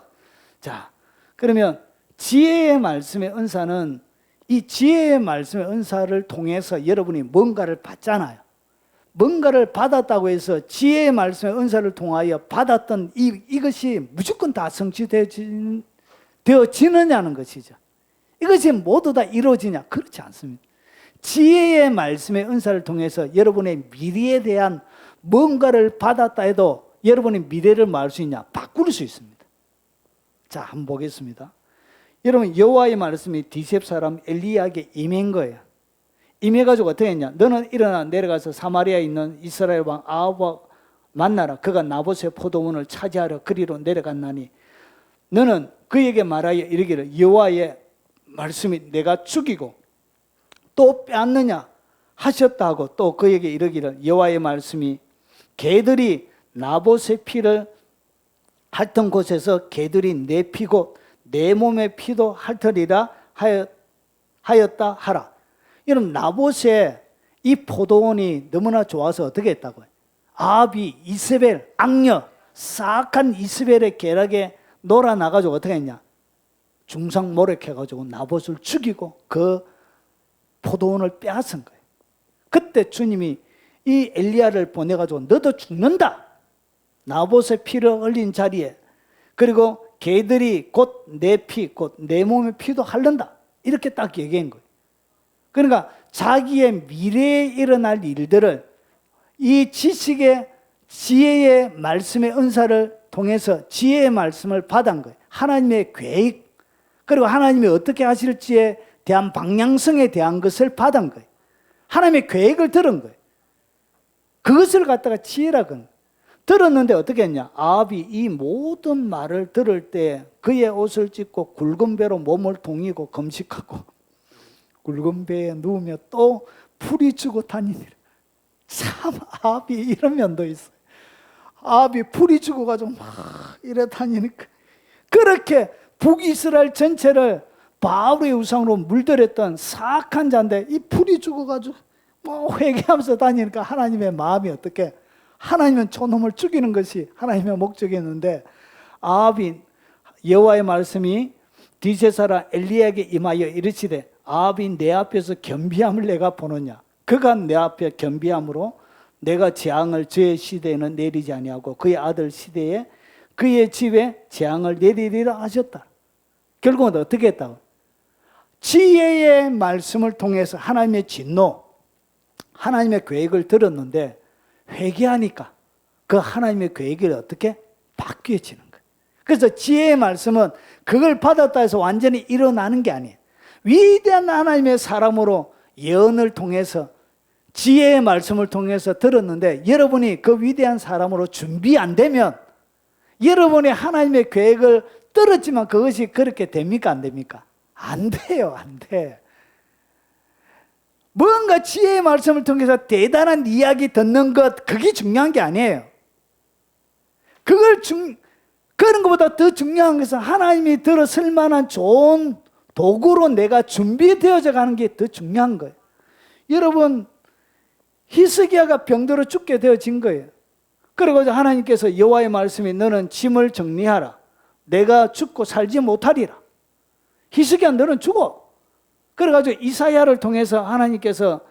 자, 그러면 지혜의 말씀의 은사는 이 지혜의 말씀의 은사를 통해서 여러분이 뭔가를 받잖아요. 뭔가를 받았다고 해서 지혜의 말씀의 은사를 통하여 받았던 이것이 무조건 다 성취되어지느냐는 것이죠. 이것이 모두 다 이루어지냐? 그렇지 않습니다. 지혜의 말씀의 은사를 통해서 여러분의 미래에 대한 뭔가를 받았다 해도 여러분의 미래를 뭐 할 수 있냐? 바꿀 수 있습니다. 자, 한번 보겠습니다. 여러분, 여호와의 말씀이 디셉 사람 엘리야에게 임한 거예요. 임해가지고 어떻게 했냐? 너는 일어나 내려가서 사마리아에 있는 이스라엘 왕 아합과 만나라. 그가 나봇의 포도원을 차지하려 그리로 내려갔나니 너는 그에게 말하여 이르기를 여호와의 말씀이 내가 죽이고 또 빼앗느냐 하셨다 하고 또 그에게 이르기를 여호와의 말씀이 개들이 나봇의 피를 핥던 곳에서 개들이 내 피고 내 몸의 피도 핥으리라 하였다 하라. 여러분, 나봇의 이 포도원이 너무나 좋아서 어떻게 했다고요? 아합이 이세벨, 악녀, 사악한 이세벨의 계략에 놀아나가지고 어떻게 했냐? 중상모략해가지고 나봇을 죽이고 그 포도원을 빼앗은 거예요. 그때 주님이 이 엘리야를 보내가지고 너도 죽는다. 나봇의 피를 흘린 자리에. 그리고 개들이 곧 내 피, 곧 내 몸의 피도 핥는다. 이렇게 딱 얘기한 거예요. 그러니까 자기의 미래에 일어날 일들을 이 지식의 지혜의 말씀의 은사를 통해서 지혜의 말씀을 받은 거예요. 하나님의 계획, 그리고 하나님이 어떻게 하실지에 대한 방향성에 대한 것을 받은 거예요. 하나님의 계획을 들은 거예요. 그것을 갖다가 지혜라고 하는 거예요. 들었는데 어떻게 했냐? 아합이 이 모든 말을 들을 때 그의 옷을 찢고 굵은 배로 몸을 동이고 금식하고 굵은 배에 누우며 또 풀이 주고 다니니라. 참 아합이 이런 면도 있어요. 아합이 풀이 주고 가지고 막 이래 다니니까 그렇게 북이스라엘 전체를 바울의 우상으로 물들였던 사악한 자인데 이 풀이 주고 가지고 뭐 회개하면서 다니니까 하나님의 마음이 어떻게? 하나님은 저놈을 죽이는 것이 하나님의 목적이었는데 아합이 여호와의 말씀이 디세사라 엘리야에게 임하여 이르시되 아합이 내 앞에서 겸비함을 내가 보느냐? 그가 내 앞에 겸비함으로 내가 재앙을 저의 시대에는 내리지 아니하고 그의 아들 시대에 그의 집에 재앙을 내리리라 하셨다. 결국은 어떻게 했다고? 지혜의 말씀을 통해서 하나님의 진노, 하나님의 계획을 들었는데 회개하니까 그 하나님의 계획이 어떻게 바뀌어지는 거예요. 그래서 지혜의 말씀은 그걸 받았다 해서 완전히 일어나는 게 아니에요. 위대한 하나님의 사람으로 예언을 통해서 지혜의 말씀을 통해서 들었는데 여러분이 그 위대한 사람으로 준비 안 되면 여러분이 하나님의 계획을 들었지만 그것이 그렇게 됩니까? 안 됩니까? 안 돼요. 안 돼. 뭔가 지혜의 말씀을 통해서 대단한 이야기 듣는 것, 그게 중요한 게 아니에요. 그런 것보다 더 중요한 것은 하나님이 들었을 만한 좋은 도구로 내가 준비되어져 가는 게 더 중요한 거예요. 여러분, 히스기야가 병들어 죽게 되어진 거예요. 그리고 하나님께서 여호와의 말씀이 너는 짐을 정리하라. 내가 죽고 살지 못하리라. 히스기야 너는 죽어. 그래가지고 이사야를 통해서 하나님께서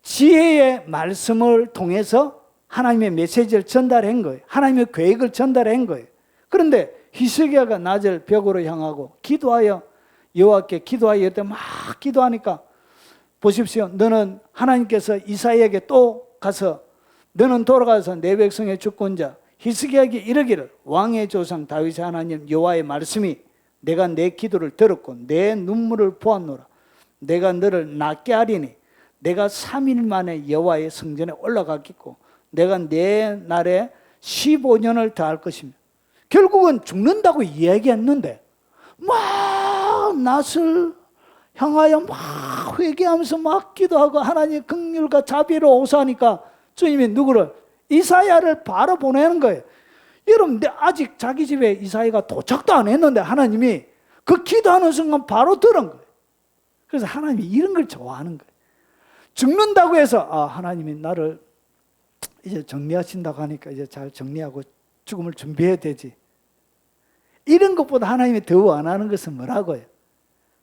지혜의 말씀을 통해서 하나님의 메시지를 전달한 거예요. 하나님의 계획을 전달한 거예요. 그런데 히스기야가 낮을 벽으로 향하고 기도하여 여호와께 기도하여 이때 막 기도하니까 보십시오. 너는 하나님께서 이사야에게 또 가서 너는 돌아가서 내 백성의 주권자 히스기야에게 이르기를 왕의 조상 다윗의 하나님 여호와의 말씀이 내가 내 기도를 들었고 내 눈물을 보았노라. 내가 너를 낫게 하리니 내가 3일 만에 여호와의 성전에 올라가겠고 내가 내 날에 15년을 더할 것이며 결국은 죽는다고 이야기했는데 막 낫을 향하여 막 회개하면서 막 기도하고 하나님의 긍휼과 자비로 호소하니까 주님이 누구를? 이사야를 바로 보내는 거예요. 여러분, 아직 자기 집에 이사야가 도착도 안 했는데 하나님이 그 기도하는 순간 바로 들은 거예요. 그래서 하나님이 이런 걸 좋아하는 거예요. 죽는다고 해서 하나님이 나를 이제 정리하신다고 하니까 이제 잘 정리하고 죽음을 준비해야 되지. 이런 것보다 하나님이 더 원하는 것은 뭐라고요?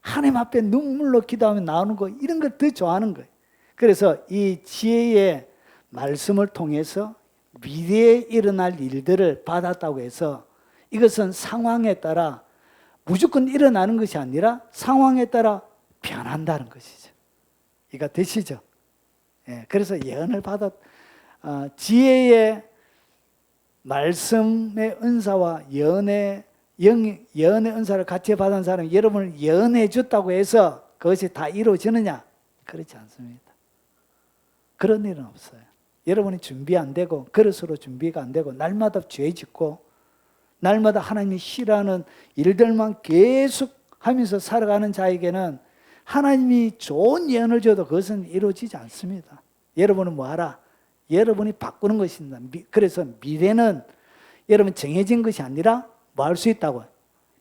하나님 앞에 눈물로 기도하면 나오는 거, 이런 걸 더 좋아하는 거예요. 그래서 이 지혜의 말씀을 통해서 미래에 일어날 일들을 받았다고 해서 이것은 상황에 따라 무조건 일어나는 것이 아니라 상황에 따라 변한다는 것이죠. 이거 되시죠? 예, 그래서 예언을 지혜의 말씀의 은사와 예언의 은사를 같이 받은 사람이 여러분을 예언해 줬다고 해서 그것이 다 이루어지느냐? 그렇지 않습니다. 그런 일은 없어요. 여러분이 준비 안 되고 그릇으로 준비가 안 되고 날마다 죄 짓고 날마다 하나님이 싫어하는 일들만 계속 하면서 살아가는 자에게는 하나님이 좋은 예언을 줘도 그것은 이루어지지 않습니다. 여러분은 뭐하라? 여러분이 바꾸는 것입니다. 그래서 미래는 여러분 정해진 것이 아니라 뭐 할 수 있다고요?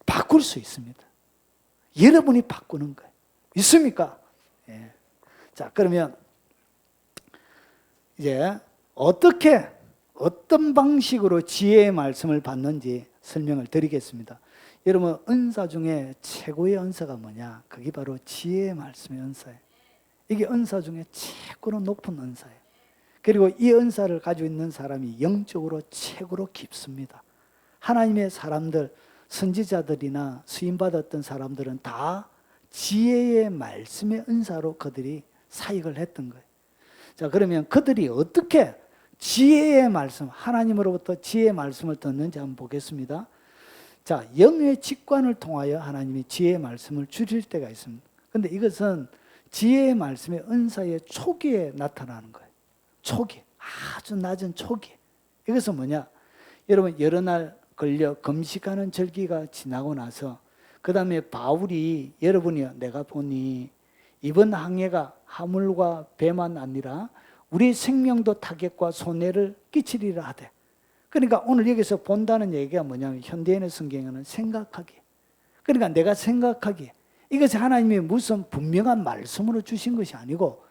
바꿀 수 있습니다. 여러분이 바꾸는 거예요. 있습니까? 예. 자, 그러면 이제 어떤 방식으로 지혜의 말씀을 받는지 설명을 드리겠습니다. 여러분, 은사 중에 최고의 은사가 뭐냐? 그게 바로 지혜의 말씀의 은사예요. 이게 은사 중에 최고로 높은 은사예요. 그리고 이 은사를 가지고 있는 사람이 영적으로 최고로 깊습니다. 하나님의 사람들, 선지자들이나 수임받았던 사람들은 다 지혜의 말씀의 은사로 그들이 사역을 했던 거예요. 자, 그러면 그들이 어떻게 지혜의 말씀, 하나님으로부터 지혜의 말씀을 듣는지 한번 보겠습니다. 자, 영의 직관을 통하여 하나님이 지혜의 말씀을 주실 때가 있습니다. 그런데 이것은 지혜의 말씀의 은사의 초기에 나타나는 거예요. 초기, 아주 낮은 초기. 이것은 뭐냐? 여러분, 여러 날 걸려 금식하는 절기가 지나고 나서 그 다음에 바울이 여러분이요, 내가 보니 이번 항해가 하물과 배만 아니라 우리 생명도 타격과 손해를 끼치리라 하되. 그러니까 오늘 여기서 본다는 얘기가 뭐냐면 현대인의 성경에는 생각하기. 그러니까 내가 생각하기. 이것이 하나님이 무슨 분명한 말씀으로 주신 것이 아니고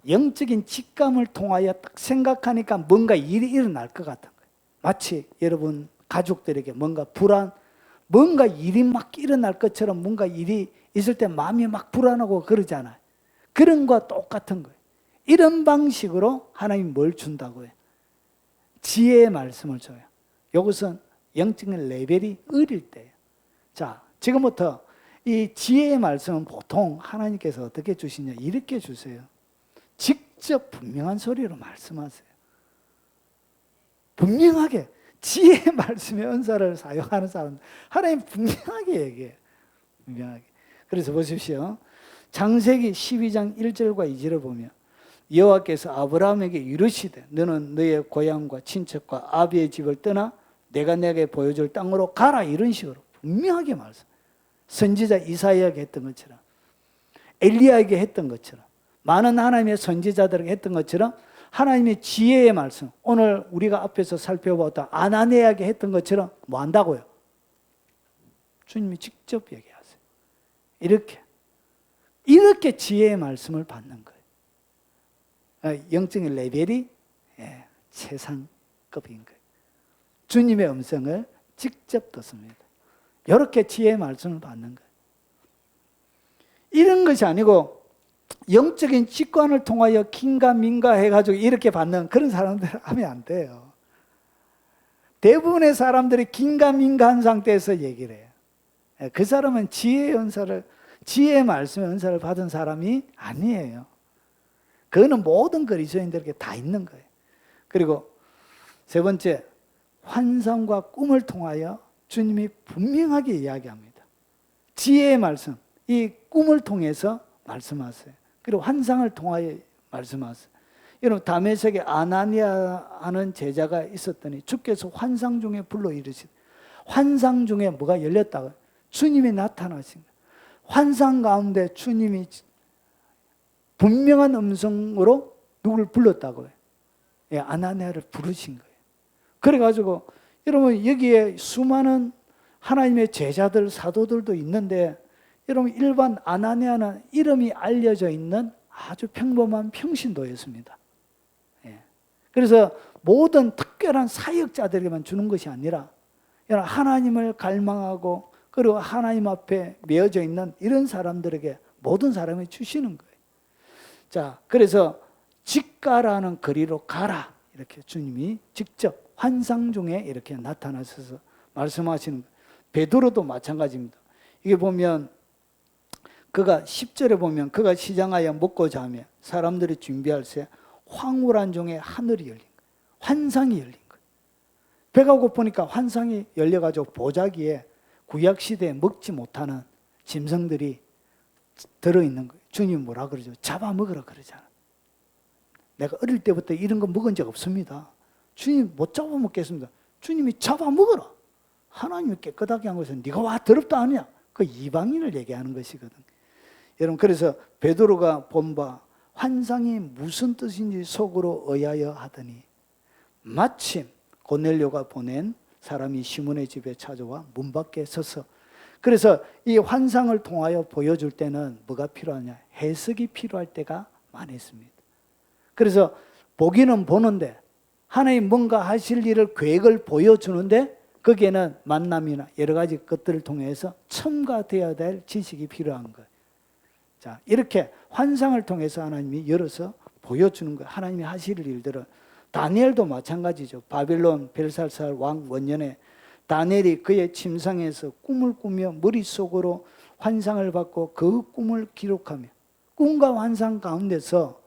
영적인 직감을 통하여 딱 생각하니까 뭔가 일이 일어날 것 같은 거예요. 마치 여러분 가족들에게 뭔가 일이 막 일어날 것처럼 뭔가 일이 있을 때 마음이 막 불안하고 그러잖아요. 그런 거와 똑같은 거예요. 이런 방식으로 하나님이 뭘 준다고요? 지혜의 말씀을 줘요. 이것은 영적인 레벨이 어릴 때예요. 자, 지금부터 이 지혜의 말씀은 보통 하나님께서 어떻게 주시냐? 이렇게 주세요. 직접 분명한 소리로 말씀하세요. 분명하게 지혜의 말씀의 은사를 사용하는 사람, 하나님 분명하게 얘기해요. 분명하게. 그래서 보십시오. 창세기 12장 1절과 2절을 보면 여호와께서 아브라함에게 이르시되 너는 너의 고향과 친척과 아비의 집을 떠나 내가 내게 보여줄 땅으로 가라. 이런 식으로 분명하게 말씀. 선지자 이사야에게 했던 것처럼, 엘리야에게 했던 것처럼, 많은 하나님의 선지자들에게 했던 것처럼 하나님의 지혜의 말씀, 오늘 우리가 앞에서 살펴보았던 아나니아에게 했던 것처럼 뭐 한다고요? 주님이 직접 얘기하세요. 이렇게 지혜의 말씀을 받는 거예요. 영적인 레벨이 최상급인 거예요. 주님의 음성을 직접 듣습니다. 이렇게 지혜의 말씀을 받는 거예요. 이런 것이 아니고 영적인 직관을 통하여 긴가민가 해가지고 이렇게 받는 그런 사람들 하면 안 돼요. 대부분의 사람들이 긴가민가한 상태에서 얘기를 해요. 그 사람은 지혜의 말씀의 은사를 받은 사람이 아니에요. 그거는 모든 그리스도인들에게 다 있는 거예요. 그리고 세 번째, 환상과 꿈을 통하여 주님이 분명하게 이야기합니다. 지혜의 말씀, 이 꿈을 통해서 말씀하세요. 그리고 환상을 통하여 말씀하세요. 여러분, 다메섹에 아나니아 하는 제자가 있었더니 주께서 환상 중에 불러 이르시되, 환상 중에 뭐가 열렸다고요? 주님이 나타나신 거예요. 환상 가운데 주님이 분명한 음성으로 누구를 불렀다고요? 아나니아를 부르신 거예요. 그래가지고 여러분 여기에 수많은 하나님의 제자들, 사도들도 있는데 여러분 일반 아나니아는 이름이 알려져 있는 아주 평범한 평신도였습니다. 예. 그래서 모든 특별한 사역자들에게만 주는 것이 아니라 하나님을 갈망하고 그리고 하나님 앞에 메어져 있는 이런 사람들에게 모든 사람이 주시는 거예요. 자, 그래서 직가라는 거리로 가라 이렇게 주님이 직접 환상 중에 이렇게 나타나셔서 말씀하시는 거예요. 베드로도 마찬가지입니다. 이게 보면 그가 10절에 보면 그가 시장하여 먹고자 하며 사람들이 준비할새 황홀한 중에 하늘이 열린 거예요. 환상이 열린 거예요. 배가 고프니까 환상이 열려가지고 보자기에 구약시대에 먹지 못하는 짐승들이 들어있는 거예요. 주님 뭐라 그러죠? 잡아먹으라 그러잖아. 내가 어릴 때부터 이런 거 먹은 적 없습니다. 주님 못 잡아먹겠습니다. 주님이 잡아먹어라. 하나님이 깨끗하게 한 것은 네가 와 더럽다 하냐? 그 이방인을 얘기하는 것이거든. 여러분 그래서 베드로가 본 바 환상이 무슨 뜻인지 속으로 의하여 하더니 마침 고넬료가 보낸 사람이 시몬의 집에 찾아와 문 밖에 서서 그래서 이 환상을 통하여 보여줄 때는 뭐가 필요하냐? 해석이 필요할 때가 많았습니다. 그래서 보기는 보는데 하나님 뭔가 하실 일을 계획을 보여주는데 거기에는 만남이나 여러 가지 것들을 통해서 첨가되어야 될 지식이 필요한 거예요. 자, 이렇게 환상을 통해서 하나님이 열어서 보여주는 거예요. 하나님이 하실 일들은. 다니엘도 마찬가지죠. 바빌론 벨살살 왕 원년에 다니엘이 그의 침상에서 꿈을 꾸며 머릿속으로 환상을 받고 그 꿈을 기록하며 꿈과 환상 가운데서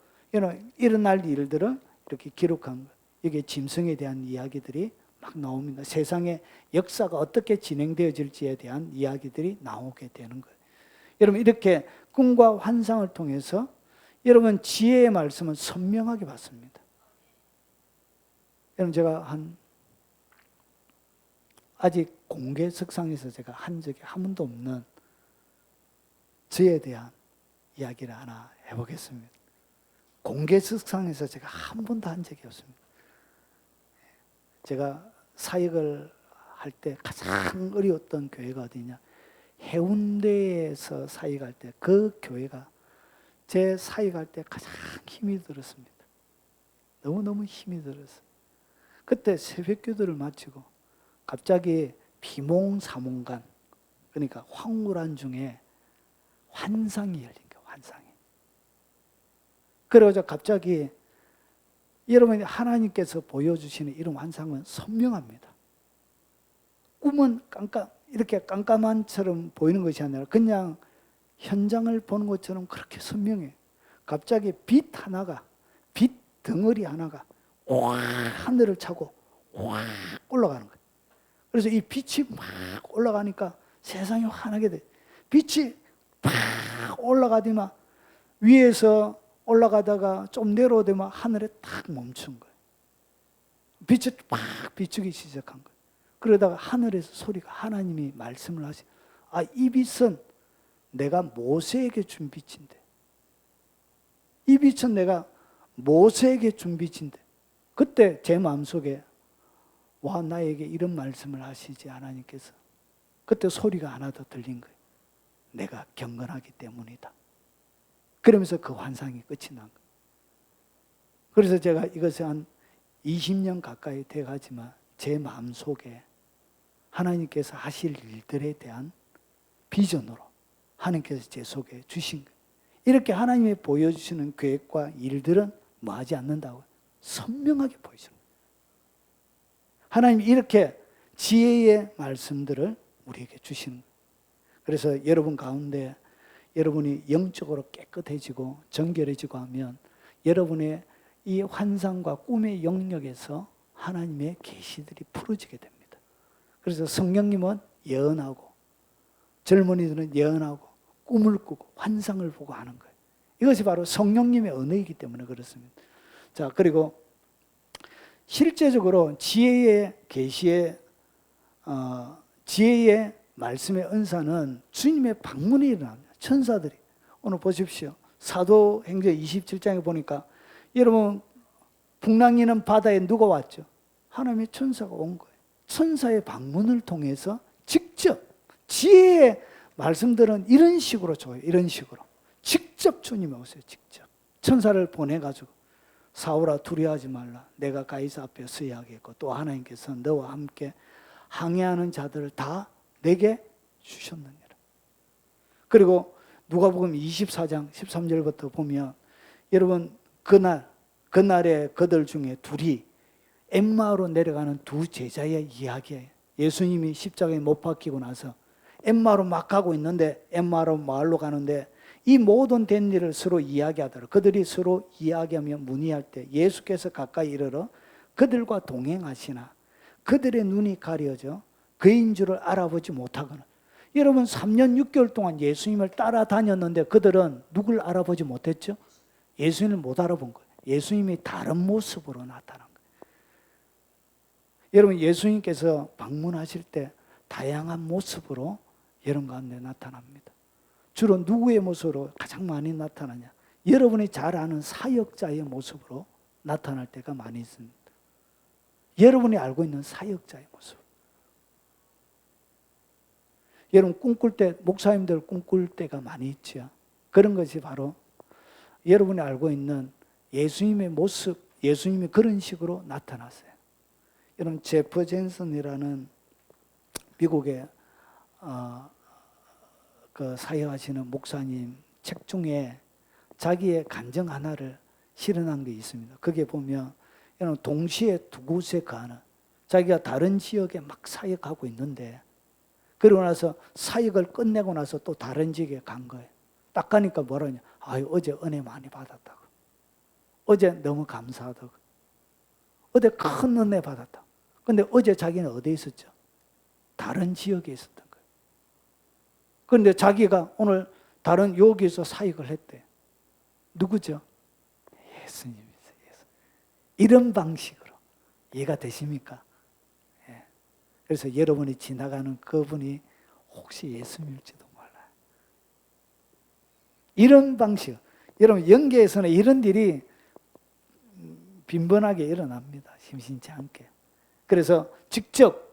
일어날 일들을 이렇게 기록한 거예요. 이게 짐승에 대한 이야기들이 막 나옵니다. 세상의 역사가 어떻게 진행되어질지에 대한 이야기들이 나오게 되는 거예요. 여러분 이렇게 꿈과 환상을 통해서 여러분 지혜의 말씀은 선명하게 받습니다. 여러분 제가 아직 공개 석상에서 제가 한 적이 한 번도 없는 저에 대한 이야기를 하나 해보겠습니다. 공개 석상에서 제가 한 번도 한 적이 없습니다. 제가 사역을 할 때 가장 어려웠던 교회가 어디냐? 해운대에서 사역할 때 그 교회가 제 사역할 때 가장 힘이 들었습니다. 너무너무 힘이 들었어요. 그때 새벽기도를 마치고 갑자기 비몽사몽간 그러니까 황홀한 중에 환상이 열린 거예요. 환상이. 그래서 갑자기 여러분이 하나님께서 보여주시는 이런 환상은 선명합니다. 꿈은 이렇게 깜깜한처럼 보이는 것이 아니라 그냥 현장을 보는 것처럼 그렇게 선명해. 갑자기 빛 덩어리 하나가 와 하늘을 차고 와 올라가는 거예요. 그래서 이 빛이 막 올라가니까 세상이 환하게 돼. 빛이 막 올라가더만 위에서 올라가다가 좀 내려오더만 하늘에 딱 멈춘 거예요. 빛이 막 비추기 시작한 거예요. 그러다가 하늘에서 소리가 하나님이 말씀을 하시. 이 빛은 내가 모세에게 준 빛인데. 이 빛은 내가 모세에게 준 빛인데. 그때 제 마음속에 와 나에게 이런 말씀을 하시지 하나님께서. 그때 소리가 하나 더 들린 거예요. 내가 경건하기 때문이다. 그러면서 그 환상이 끝이 난 거예요. 그래서 제가 이것이 한 20년 가까이 돼가지만 제 마음속에 하나님께서 하실 일들에 대한 비전으로 하나님께서 제 속에 주신 거예요. 이렇게 하나님이 보여주시는 계획과 일들은 뭐 하지 않는다고요? 선명하게 보여주는 거예요. 하나님이 이렇게 지혜의 말씀들을 우리에게 주시는 거예요. 그래서 여러분 가운데 여러분이 영적으로 깨끗해지고 정결해지고 하면 여러분의 이 환상과 꿈의 영역에서 하나님의 계시들이 풀어지게 됩니다. 그래서 성령님은 예언하고 젊은이들은 예언하고 꿈을 꾸고 환상을 보고 하는 거예요. 이것이 바로 성령님의 언어이기 때문에 그렇습니다. 자, 그리고 실제적으로 지혜의 계시의 지혜의 말씀의 은사는 주님의 방문이 일어납니다. 천사들이 오늘 보십시오. 사도행전 27장에 보니까 여러분 풍랑이는 바다에 누가 왔죠? 하나님의 천사가 온 거예요. 천사의 방문을 통해서 직접 지혜의 말씀들은 이런 식으로 줘요. 이런 식으로 직접 주님이 오세요. 직접 천사를 보내가지고 사울아 두려워하지 말라. 내가 가이사 앞에 서야 하겠고 또 하나님께서 너와 함께 항해하는 자들을 다 내게 주셨느니라. 그리고 누가복음 24장 13절부터 보면 여러분 그날의 그들 중에 둘이 엠마오로 내려가는 두 제자의 이야기예요. 예수님이 십자가에 못 박히고 나서 엠마오로 막 가고 있는데 엠마오로 마을로 가는데 이 모든 된 일을 서로 이야기하더라. 그들이 서로 이야기하며 문의할 때 예수께서 가까이 이르러 그들과 동행하시나 그들의 눈이 가려져 그인 줄을 알아보지 못하거나. 여러분 3년 6개월 동안 예수님을 따라다녔는데 그들은 누굴 알아보지 못했죠? 예수님을 못 알아본 거예요. 예수님이 다른 모습으로 나타난 거예요. 여러분 예수님께서 방문하실 때 다양한 모습으로 여러분 가운데 나타납니다. 주로 누구의 모습으로 가장 많이 나타나냐? 여러분이 잘 아는 사역자의 모습으로 나타날 때가 많이 있습니다. 여러분이 알고 있는 사역자의 모습. 여러분 꿈꿀 때 목사님들 꿈꿀 때가 많이 있죠. 그런 것이 바로 여러분이 알고 있는 예수님의 모습, 예수님이 그런 식으로 나타났어요. 여러분 제프 젠슨이라는 미국의 그 사역하시는 목사님 책 중에 자기의 간증 하나를 실현한 게 있습니다. 거기에 보면 여러분 동시에 두 곳에 가는 자기가 다른 지역에 막 사역하고 있는데 그러고 나서 사역을 끝내고 나서 또 다른 지역에 간 거예요. 딱 가니까 뭐라냐? 어제 은혜 많이 받았다고. 어제 너무 감사하다고. 어제 큰 은혜 받았다. 근데 어제 자기는 어디에 있었죠? 다른 지역에 있었던 거예요. 그런데 자기가 오늘 다른 여기서 사역을 했대. 누구죠? 예수님이세요. 예수. 이런 방식으로 이해가 되십니까? 예. 그래서 여러분이 지나가는 그분이 혹시 예수님일지도 몰라요. 이런 방식. 여러분 영계에서는 이런 일이 빈번하게 일어납니다. 심심치 않게. 그래서 직접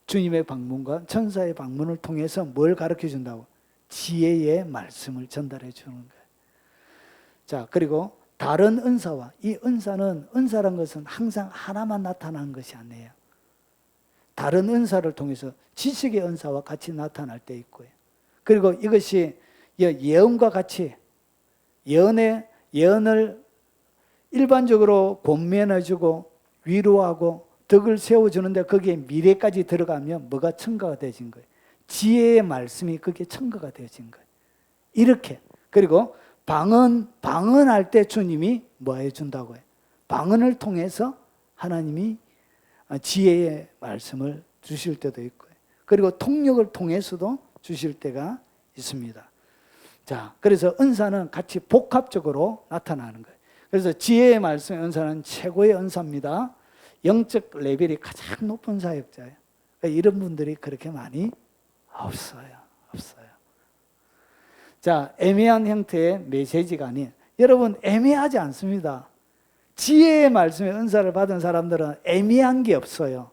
주님의 방문과 천사의 방문을 통해서 뭘 가르쳐 준다고? 지혜의 말씀을 전달해 주는 거예요. 자, 그리고 다른 은사와 이 은사란 것은 항상 하나만 나타나는 것이 아니에요. 다른 은사를 통해서 지식의 은사와 같이 나타날 때 있고요. 그리고 이것이 예언과 같이 예언을 일반적으로 권면해주고 위로하고 덕을 세워주는데 거기에 미래까지 들어가면 뭐가 첨가가 되어진 거예요? 지혜의 말씀이 그게 첨가가 되어진 거예요. 이렇게. 그리고 방언할 때 주님이 뭐 해준다고 해요? 방언을 통해서 하나님이 지혜의 말씀을 주실 때도 있고요. 그리고 통역을 통해서도 주실 때가 있습니다. 자, 그래서 은사는 같이 복합적으로 나타나는 거예요. 그래서 지혜의 말씀의 은사는 최고의 은사입니다. 영적 레벨이 가장 높은 사역자예요. 그러니까 이런 분들이 그렇게 많이 없어요. 자, 애매한 형태의 메시지가 아닌, 여러분 애매하지 않습니다. 지혜의 말씀의 은사를 받은 사람들은 애매한 게 없어요.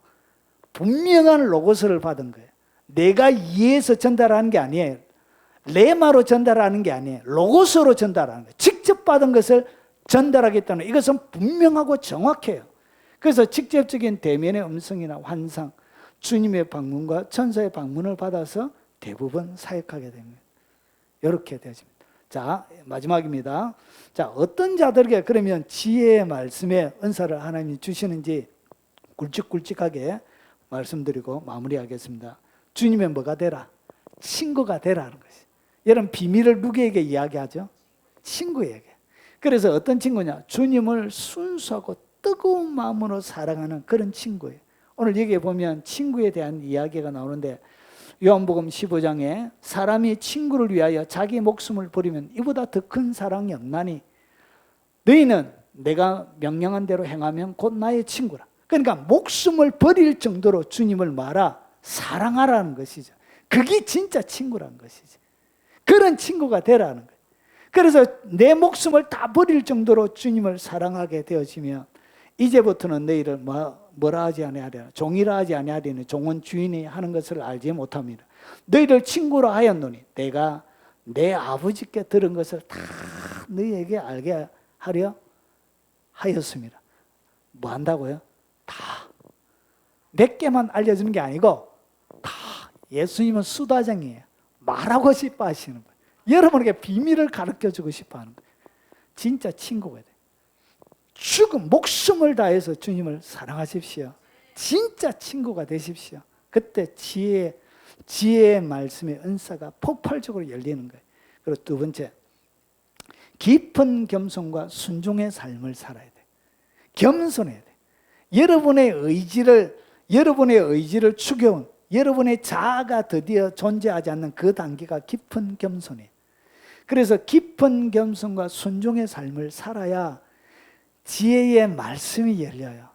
분명한 로고스를 받은 거예요. 내가 이해해서 전달하는 게 아니에요. 레마로 전달하는 게 아니에요. 로고스로 전달하는 거예요. 직접 받은 것을 전달하겠다는, 이것은 분명하고 정확해요. 그래서 직접적인 대면의 음성이나 환상, 주님의 방문과 천사의 방문을 받아서 대부분 사역하게 됩니다. 이렇게 되어집니다. 자, 마지막입니다. 자, 어떤 자들에게 그러면 지혜의 말씀의 은사를 하나님이 주시는지 굵직굵직하게 말씀드리고 마무리하겠습니다. 주님의 뭐가 되라? 친구가 되라는 것이. 여러분 비밀을 누구에게 이야기하죠? 친구에게. 그래서 어떤 친구냐? 주님을 순수하고 뜨거운 마음으로 사랑하는 그런 친구예요. 오늘 여기에 보면 친구에 대한 이야기가 나오는데 요한복음 15장에 사람이 친구를 위하여 자기 목숨을 버리면 이보다 더 큰 사랑이 없나니 너희는 내가 명령한 대로 행하면 곧 나의 친구라. 그러니까 목숨을 버릴 정도로 주님을 사랑하라는 것이죠. 그게 진짜 친구라는 것이지. 그런 친구가 되라는 거예요. 그래서 내 목숨을 다 버릴 정도로 주님을 사랑하게 되어지면 이제부터는 너희를 뭐라 하지 아니하리라. 종이라 하지 아니하리니 종은 주인이 하는 것을 알지 못함이라. 너희를 친구로 하였노니 내가 내 아버지께 들은 것을 다 너희에게 알게 하려 하였습니다. 뭐 한다고요? 다. 몇 개만 알려주는 게 아니고 다. 예수님은 수다쟁이에요. 말하고 싶어 하시는 거예요. 여러분에게 비밀을 가르쳐주고 싶어 하는 거예요. 진짜 친구가 돼요. 죽음, 목숨을 다해서 주님을 사랑하십시오. 진짜 친구가 되십시오. 그때 지혜의 말씀의 은사가 폭발적으로 열리는 거예요. 그리고 두 번째, 깊은 겸손과 순종의 삶을 살아야 돼. 겸손해야 돼. 여러분의 의지를 추겨온 여러분의 자아가 드디어 존재하지 않는 그 단계가 깊은 겸손이에요. 그래서 깊은 겸손과 순종의 삶을 살아야 지혜의 말씀이 열려요.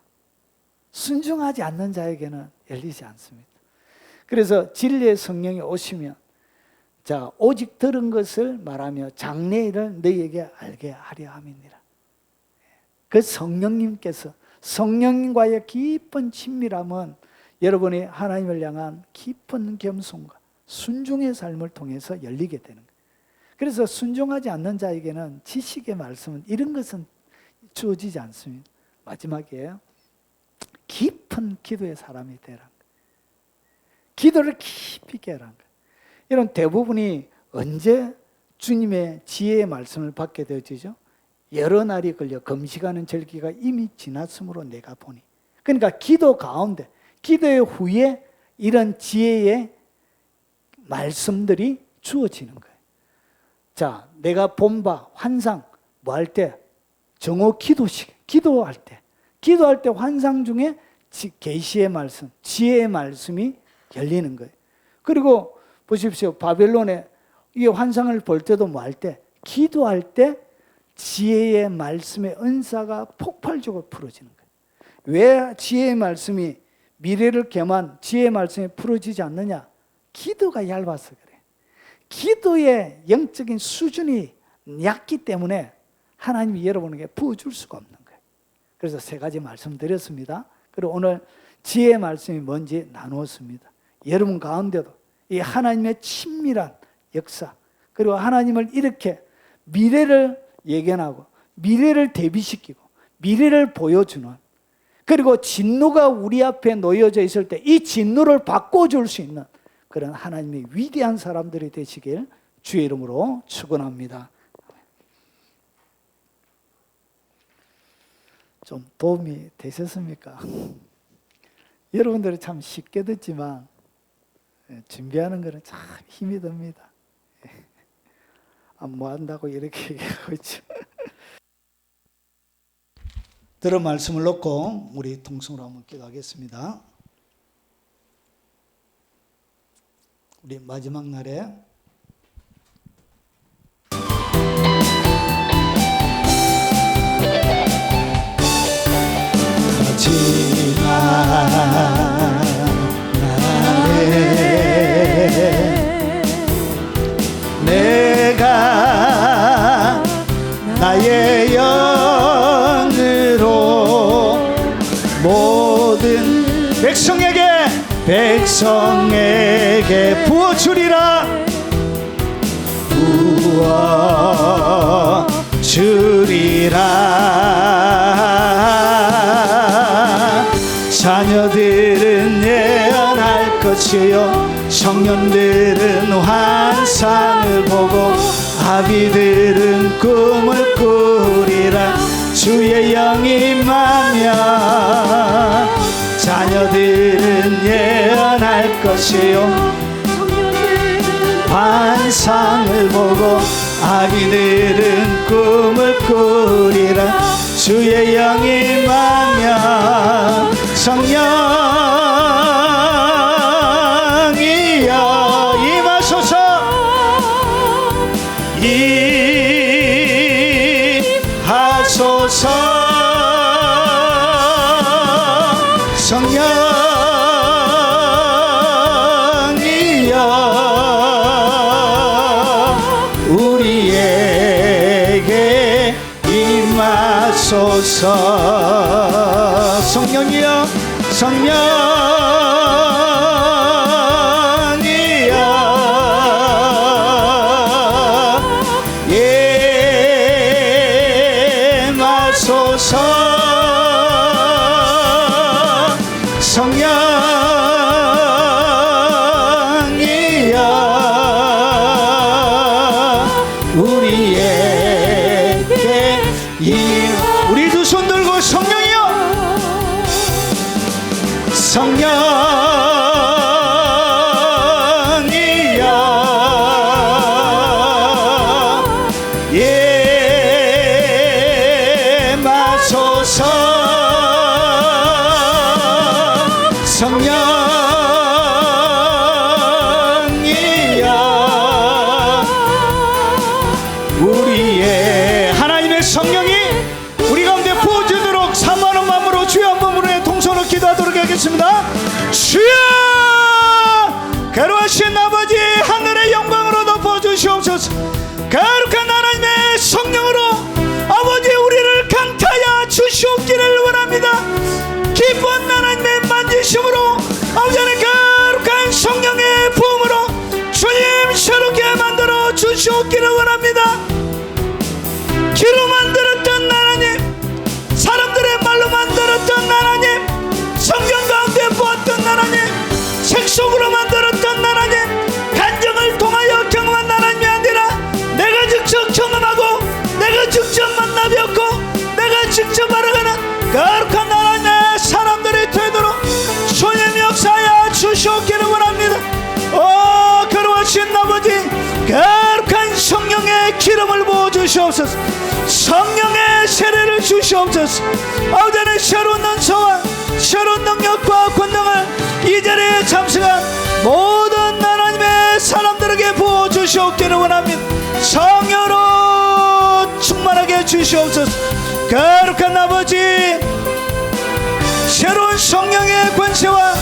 순종하지 않는 자에게는 열리지 않습니다. 그래서 진리의 성령이 오시면 자, 오직 들은 것을 말하며 장래일을 너희에게 알게 하려 함이니라. 그 성령님께서 성령님과의 깊은 친밀함은 여러분이 하나님을 향한 깊은 겸손과 순종의 삶을 통해서 열리게 되는 거예요. 그래서 순종하지 않는 자에게는 지식의 말씀은 이런 것은 주어지지 않습니다. 마지막이에요. 깊은 기도의 사람이 되라는 거예요. 기도를 깊이 있게 하라는 거예요. 이런 대부분이 언제 주님의 지혜의 말씀을 받게 되어지죠? 여러 날이 걸려 금식하는 절기가 이미 지났으므로 내가 보니. 그러니까 기도 가운데, 기도의 후에 이런 지혜의 말씀들이 주어지는 거예요. 자, 내가 본 바 환상 뭐 할 때? 정오 기도식, 기도할 때 환상 중에 계시의 말씀, 지혜의 말씀이 열리는 거예요. 그리고 보십시오. 바벨론에 이 환상을 볼 때도 뭐 할 때? 기도할 때 지혜의 말씀의 은사가 폭발적으로 풀어지는 거예요. 왜 지혜의 말씀이 미래를 겸한 지혜의 말씀이 풀어지지 않느냐? 기도가 얇아서 그래. 기도의 영적인 수준이 얕기 때문에 하나님이 여러분에게 부어줄 수가 없는 거예요. 그래서 세 가지 말씀드렸습니다. 그리고 오늘 지혜의 말씀이 뭔지 나누었습니다. 여러분 가운데도 이 하나님의 친밀한 역사, 그리고 하나님을 이렇게 미래를 예견하고 미래를 대비시키고 미래를 보여주는, 그리고 진노가 우리 앞에 놓여져 있을 때 이 진노를 바꿔줄 수 있는 그런 하나님의 위대한 사람들이 되시길 주의 이름으로 축원합니다. 좀 도움이 되셨습니까? 여러분들은 참 쉽게 듣지만 준비하는 것은 참 힘이 듭니다. 뭐 한다고 이렇게 얘기하고 있죠. 들은 말씀을 놓고 우리 통성으로 한번 기도하겠습니다. 우리 마지막 날에 내가 나의 영으로 모든 백성에게 부어주리라. 자녀들은 예언할 것이요 청년들은 환상을 보고 아비들은 꿈을 꾸리라. 주의 영이 임하면 자녀들은 예언할 것이요 환상을 보고 아기들은 꿈을 꾸리라. 주의 영이 임하면 성령이여 임하소서. 임하소서. 성령이여 우리에게 임하소서. 성령이여 우리에게 우리 두 손 들고 성령이여 성령이여 임하소서 성령이여 우리의 하나님의 성령이 우리 가운데 부어지도록 사모하는 마음으로 주여 한 번으로 동서로 기도하도록 하겠습니다. 주여 거룩하신 아버지 하늘의 영광으로 덮어주시옵소서. 거룩한 하나님의 성령으로 아버지 우리를 강타하여 주시옵기를 원합니다. 기쁜 하나님의 만지심으로 아버지 하나님 거룩한 성령의 부음으로 주님 새롭게 만들어 주시옵기를 원합니다. 귀로 만들었던 하나님, 사람들의 말로 만들었던 하나님, 성경 가운데 보았던 하나님, 책 속으로 만들었던 하나님, 간정을 통하여 경험한 하나님이 아니라 내가 직접 경험하고 내가 직접 만나 뵙고 내가 직접 알아가는 거룩한 하나님의 사람들이 되도록 주님 역사하여 주시옵기를 원합니다. 오 거룩하신 아버지 거룩한 성령의 기름을 부어주시옵소서. 성령의 세례를 주시옵소서. 아버지 하나님 새로운 은사와 새로운 능력과 권능을 이 자리에 참석한 모든 하나님의 사람들에게 부어주시옵기를 원합니다. 성령으로 충만하게 주시옵소서. 거룩한 아버지 새로운 성령의 권세와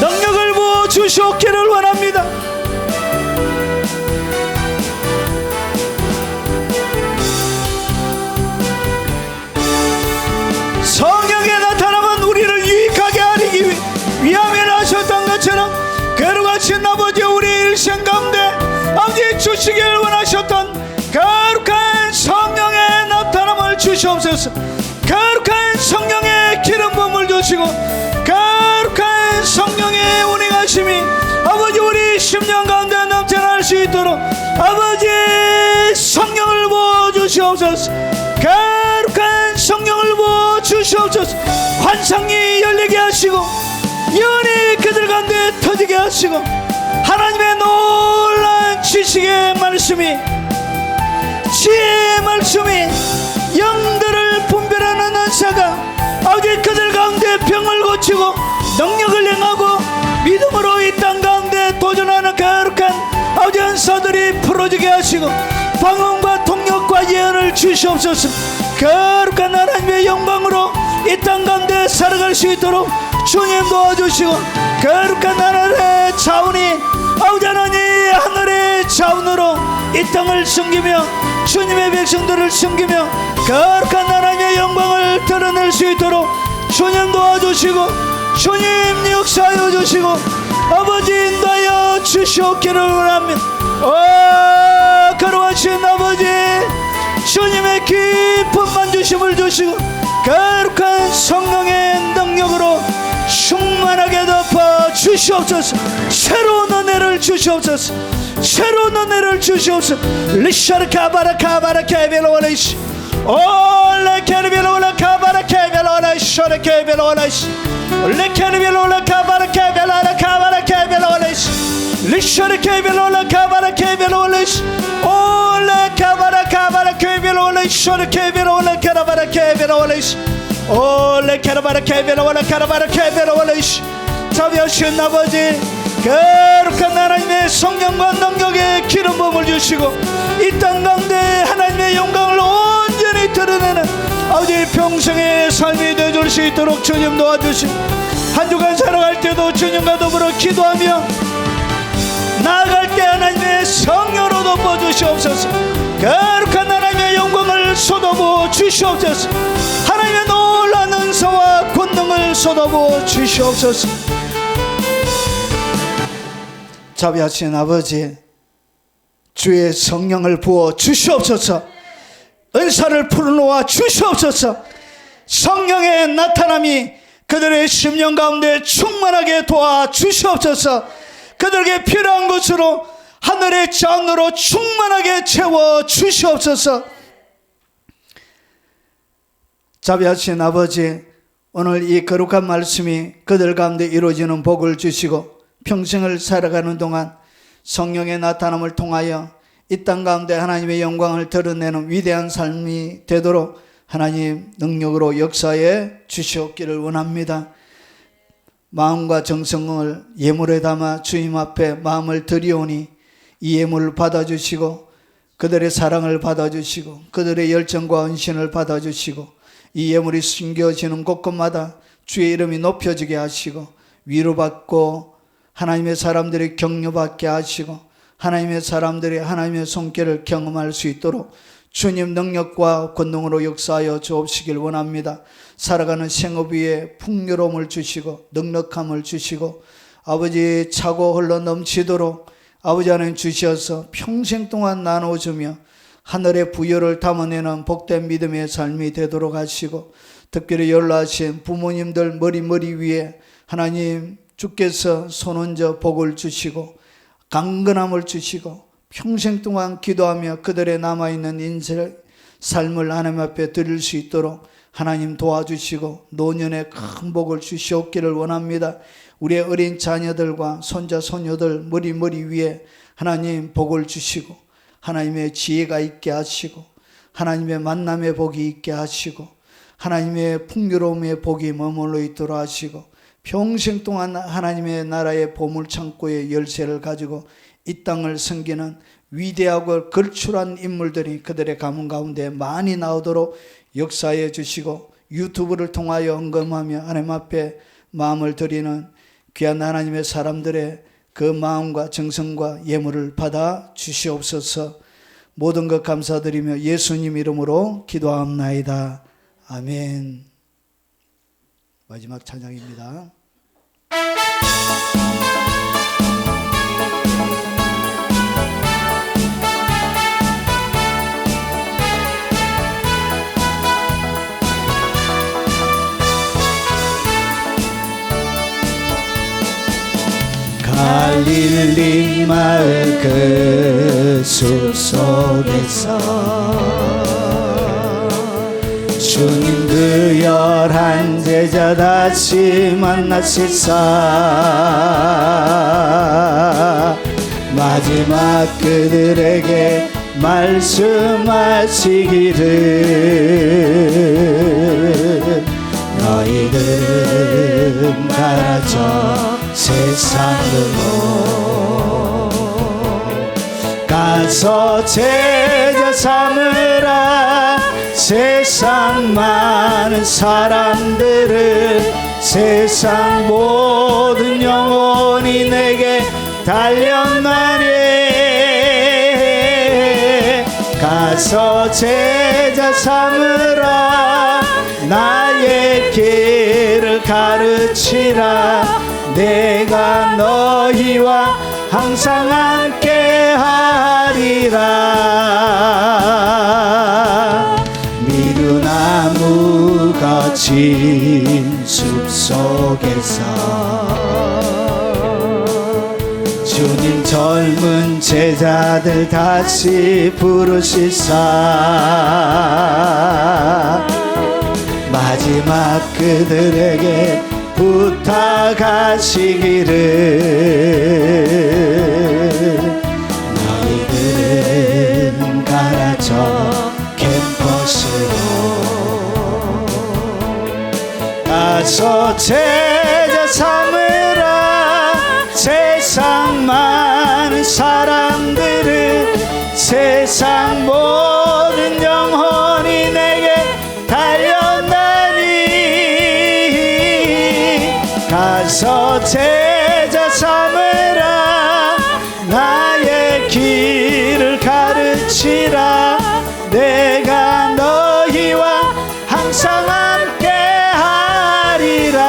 능력을 부어주시옵기를 원합니다. 성령의 나타남은 우리를 유익하게 하기 위함에 하셨던 것처럼 거룩하신 아버지 우리 일생 가운데 아버지 주시기를 원하셨던 거룩한 성령의 나타남을 주시옵소서. 거룩한 성령의 기름 부음을 주시고 거룩한 성령의 운행하심이 아버지 우리 심령 가운데 넘쳐날 수 있도록 아버지 성령을 부어주시옵소서. 거룩한 성령을 부어주시옵소서. 환상이 열리게 하시고 예언이 그들 가운데 터지게 하시고 하나님의 놀라운 지식의 말씀이 지혜의 말씀이 영들을 분별하는 은사가 아버지 그들 가운데 병을 고치고 능력을 행하고 믿음으로 이 땅 가운데 도전하는 거룩한 아버지 은사들이 풀어지게 하시고 방언과 통역과 예언을 주시옵소서. 거룩한 하나님의 영광으로 이 땅 가운데 살아갈 수 있도록 주님 도와주시고 거룩한 하늘의 자원이 아버지 하나님 하늘의 자원으로 이 땅을 섬기며 주님의 백성들을 섬기며 거룩한 하나님의 영광을 드러낼 수 있도록 주님 도와주시고 주님 역사하여 주시고 아버지 인도하여 주시옵기를 원합니다. 오 거룩하신 아버지 주님의 깊은 만주심을 주시고 거룩한 성령의 능력으로 충만하게 덮어 주시옵소서. 새로운 은혜를 주시옵소서. 새로운 은혜를 주시옵소서. 리샤르카바라카바라케벨로레시 올레케르벨로라카바라케벨로레시 쇼레케벨로레시 올레케르벨로라카바라케벨라카바라케벨로레시 리샤르케벨로라카바라케벨로레시 올레카바라카바라케벨로레시 쇼레케벨로라카바라케벨로레시 올레케르바라케벨로라카바라케벨로레시 자비하신 아버지 거룩한 하나님의 성령과 능력의 기름 부음을 주시고 이 땅 가운데 하나님의 영광을 온전히 드러내는 아버지 평생의 삶이 되어줄 수 있도록 주님 도와주시고 한 주간 살아갈 때도 주님과 더불어 기도하며 나아갈 때 하나님의 성령으로 덮어주시옵소서. 거룩한 하나님의 영광을 쏟아부어 주시옵소서. 하나님의 놀라운 은사와 권능을 쏟아부어 주시옵소서. 자비하신 아버지, 주의 성령을 부어 주시옵소서. 은사를 풀어놓아 주시옵소서. 성령의 나타남이 그들의 심령 가운데 충만하게 도와 주시옵소서. 그들에게 필요한 것으로 하늘의 장으로 충만하게 채워 주시옵소서. 자비하신 아버지, 오늘 이 거룩한 말씀이 그들 가운데 이루어지는 복을 주시고 평생을 살아가는 동안 성령의 나타남을 통하여 이 땅 가운데 하나님의 영광을 드러내는 위대한 삶이 되도록 하나님 능력으로 역사해 주시옵기를 원합니다. 마음과 정성을 예물에 담아 주님 앞에 마음을 드리오니 이 예물을 받아주시고 그들의 사랑을 받아주시고 그들의 열정과 헌신을 받아주시고 이 예물이 숨겨지는 곳곳마다 주의 이름이 높여지게 하시고 위로받고 하나님의 사람들이 격려받게 하시고 하나님의 사람들이 하나님의 손길을 경험할 수 있도록 주님 능력과 권능으로 역사하여 주옵시길 원합니다. 살아가는 생업 위에 풍요로움을 주시고 넉넉함을 주시고 아버지 차고 흘러 넘치도록 아버지 하나님 주셔서 평생 동안 나눠주며 하늘의 부여를 담아내는 복된 믿음의 삶이 되도록 하시고 특별히 연로하신 부모님들 머리 위에 하나님 주께서 손 얹어 복을 주시고 강건함을 주시고 평생 동안 기도하며 그들의 남아있는 인생 삶을 하나님 앞에 드릴 수 있도록 하나님 도와주시고 노년에 큰 복을 주시옵기를 원합니다. 우리의 어린 자녀들과 손자 손녀들 머리 위에 하나님 복을 주시고 하나님의 지혜가 있게 하시고 하나님의 만남의 복이 있게 하시고 하나님의 풍요로움의 복이 머물러 있도록 하시고 평생 동안 하나님의 나라의 보물창고의 열쇠를 가지고 이 땅을 섬기는 위대하고 걸출한 인물들이 그들의 가문 가운데 많이 나오도록 역사해 주시고 유튜브를 통하여 헌금하며 하나님 앞에 마음을 드리는 귀한 하나님의 사람들의 그 마음과 정성과 예물을 받아 주시옵소서. 모든 것 감사드리며 예수님 이름으로 기도합나이다. 아멘. 마지막 찬양입니다. 갈릴리 마을 그 숲속에서 주님 그 11 제자 다시 만나시사 마지막 그들에게 말씀하시기를 너희들은 가라져 세상으로 가서 제자 삼으라. 세상 많은 사람들을 세상 모든 영혼이 내게 달려나니 가서 제자 삼으라. 나의 길을 가르치라. 내가 너희와 항상 함께 하리라. 미루나무가 진 숲속에서 주님 젊은 제자들 다시 부르시사 마지막 그들에게 부탁하시기를 너희들은 가라져 캠퍼스로 가서 제자 삼으라. 세상 많은 사람들을 세상 모든 영혼이 내게 달려나니 가서 제자 삼으라. 나의 길을 가르치라. 내가 너희와 항상 함께 하리라.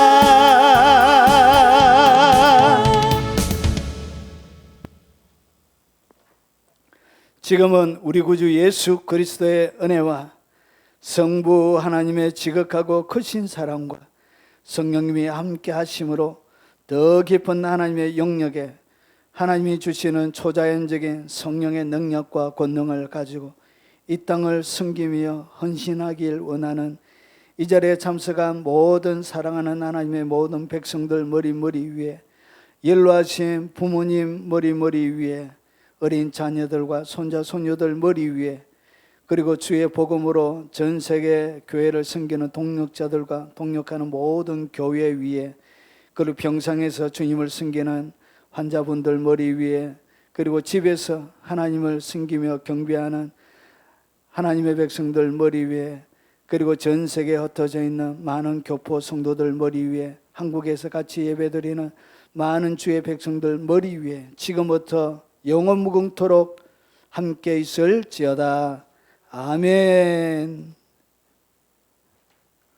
지금은 우리 구주 예수 그리스도의 은혜와 성부 하나님의 지극하고 크신 사랑과 성령님이 함께 하심으로 더 깊은 하나님의 영역에 하나님이 주시는 초자연적인 성령의 능력과 권능을 가지고 이 땅을 섬기며 헌신하길 원하는 이 자리에 참석한 모든 사랑하는 하나님의 모든 백성들 머리 위에, 연로하신 부모님 머리 위에, 어린 자녀들과 손자 손녀들 머리 위에, 그리고 주의 복음으로 전 세계 교회를 섬기는 동력자들과 동력하는 모든 교회 위에, 그리고 병상에서 주님을 섬기는 환자분들 머리 위에, 그리고 집에서 하나님을 섬기며 경배하는 하나님의 백성들 머리 위에, 그리고 전 세계에 흩어져 있는 많은 교포 성도들 머리 위에, 한국에서 같이 예배드리는 많은 주의 백성들 머리 위에 지금부터 영원 무궁토록 함께 있을지어다. 아멘.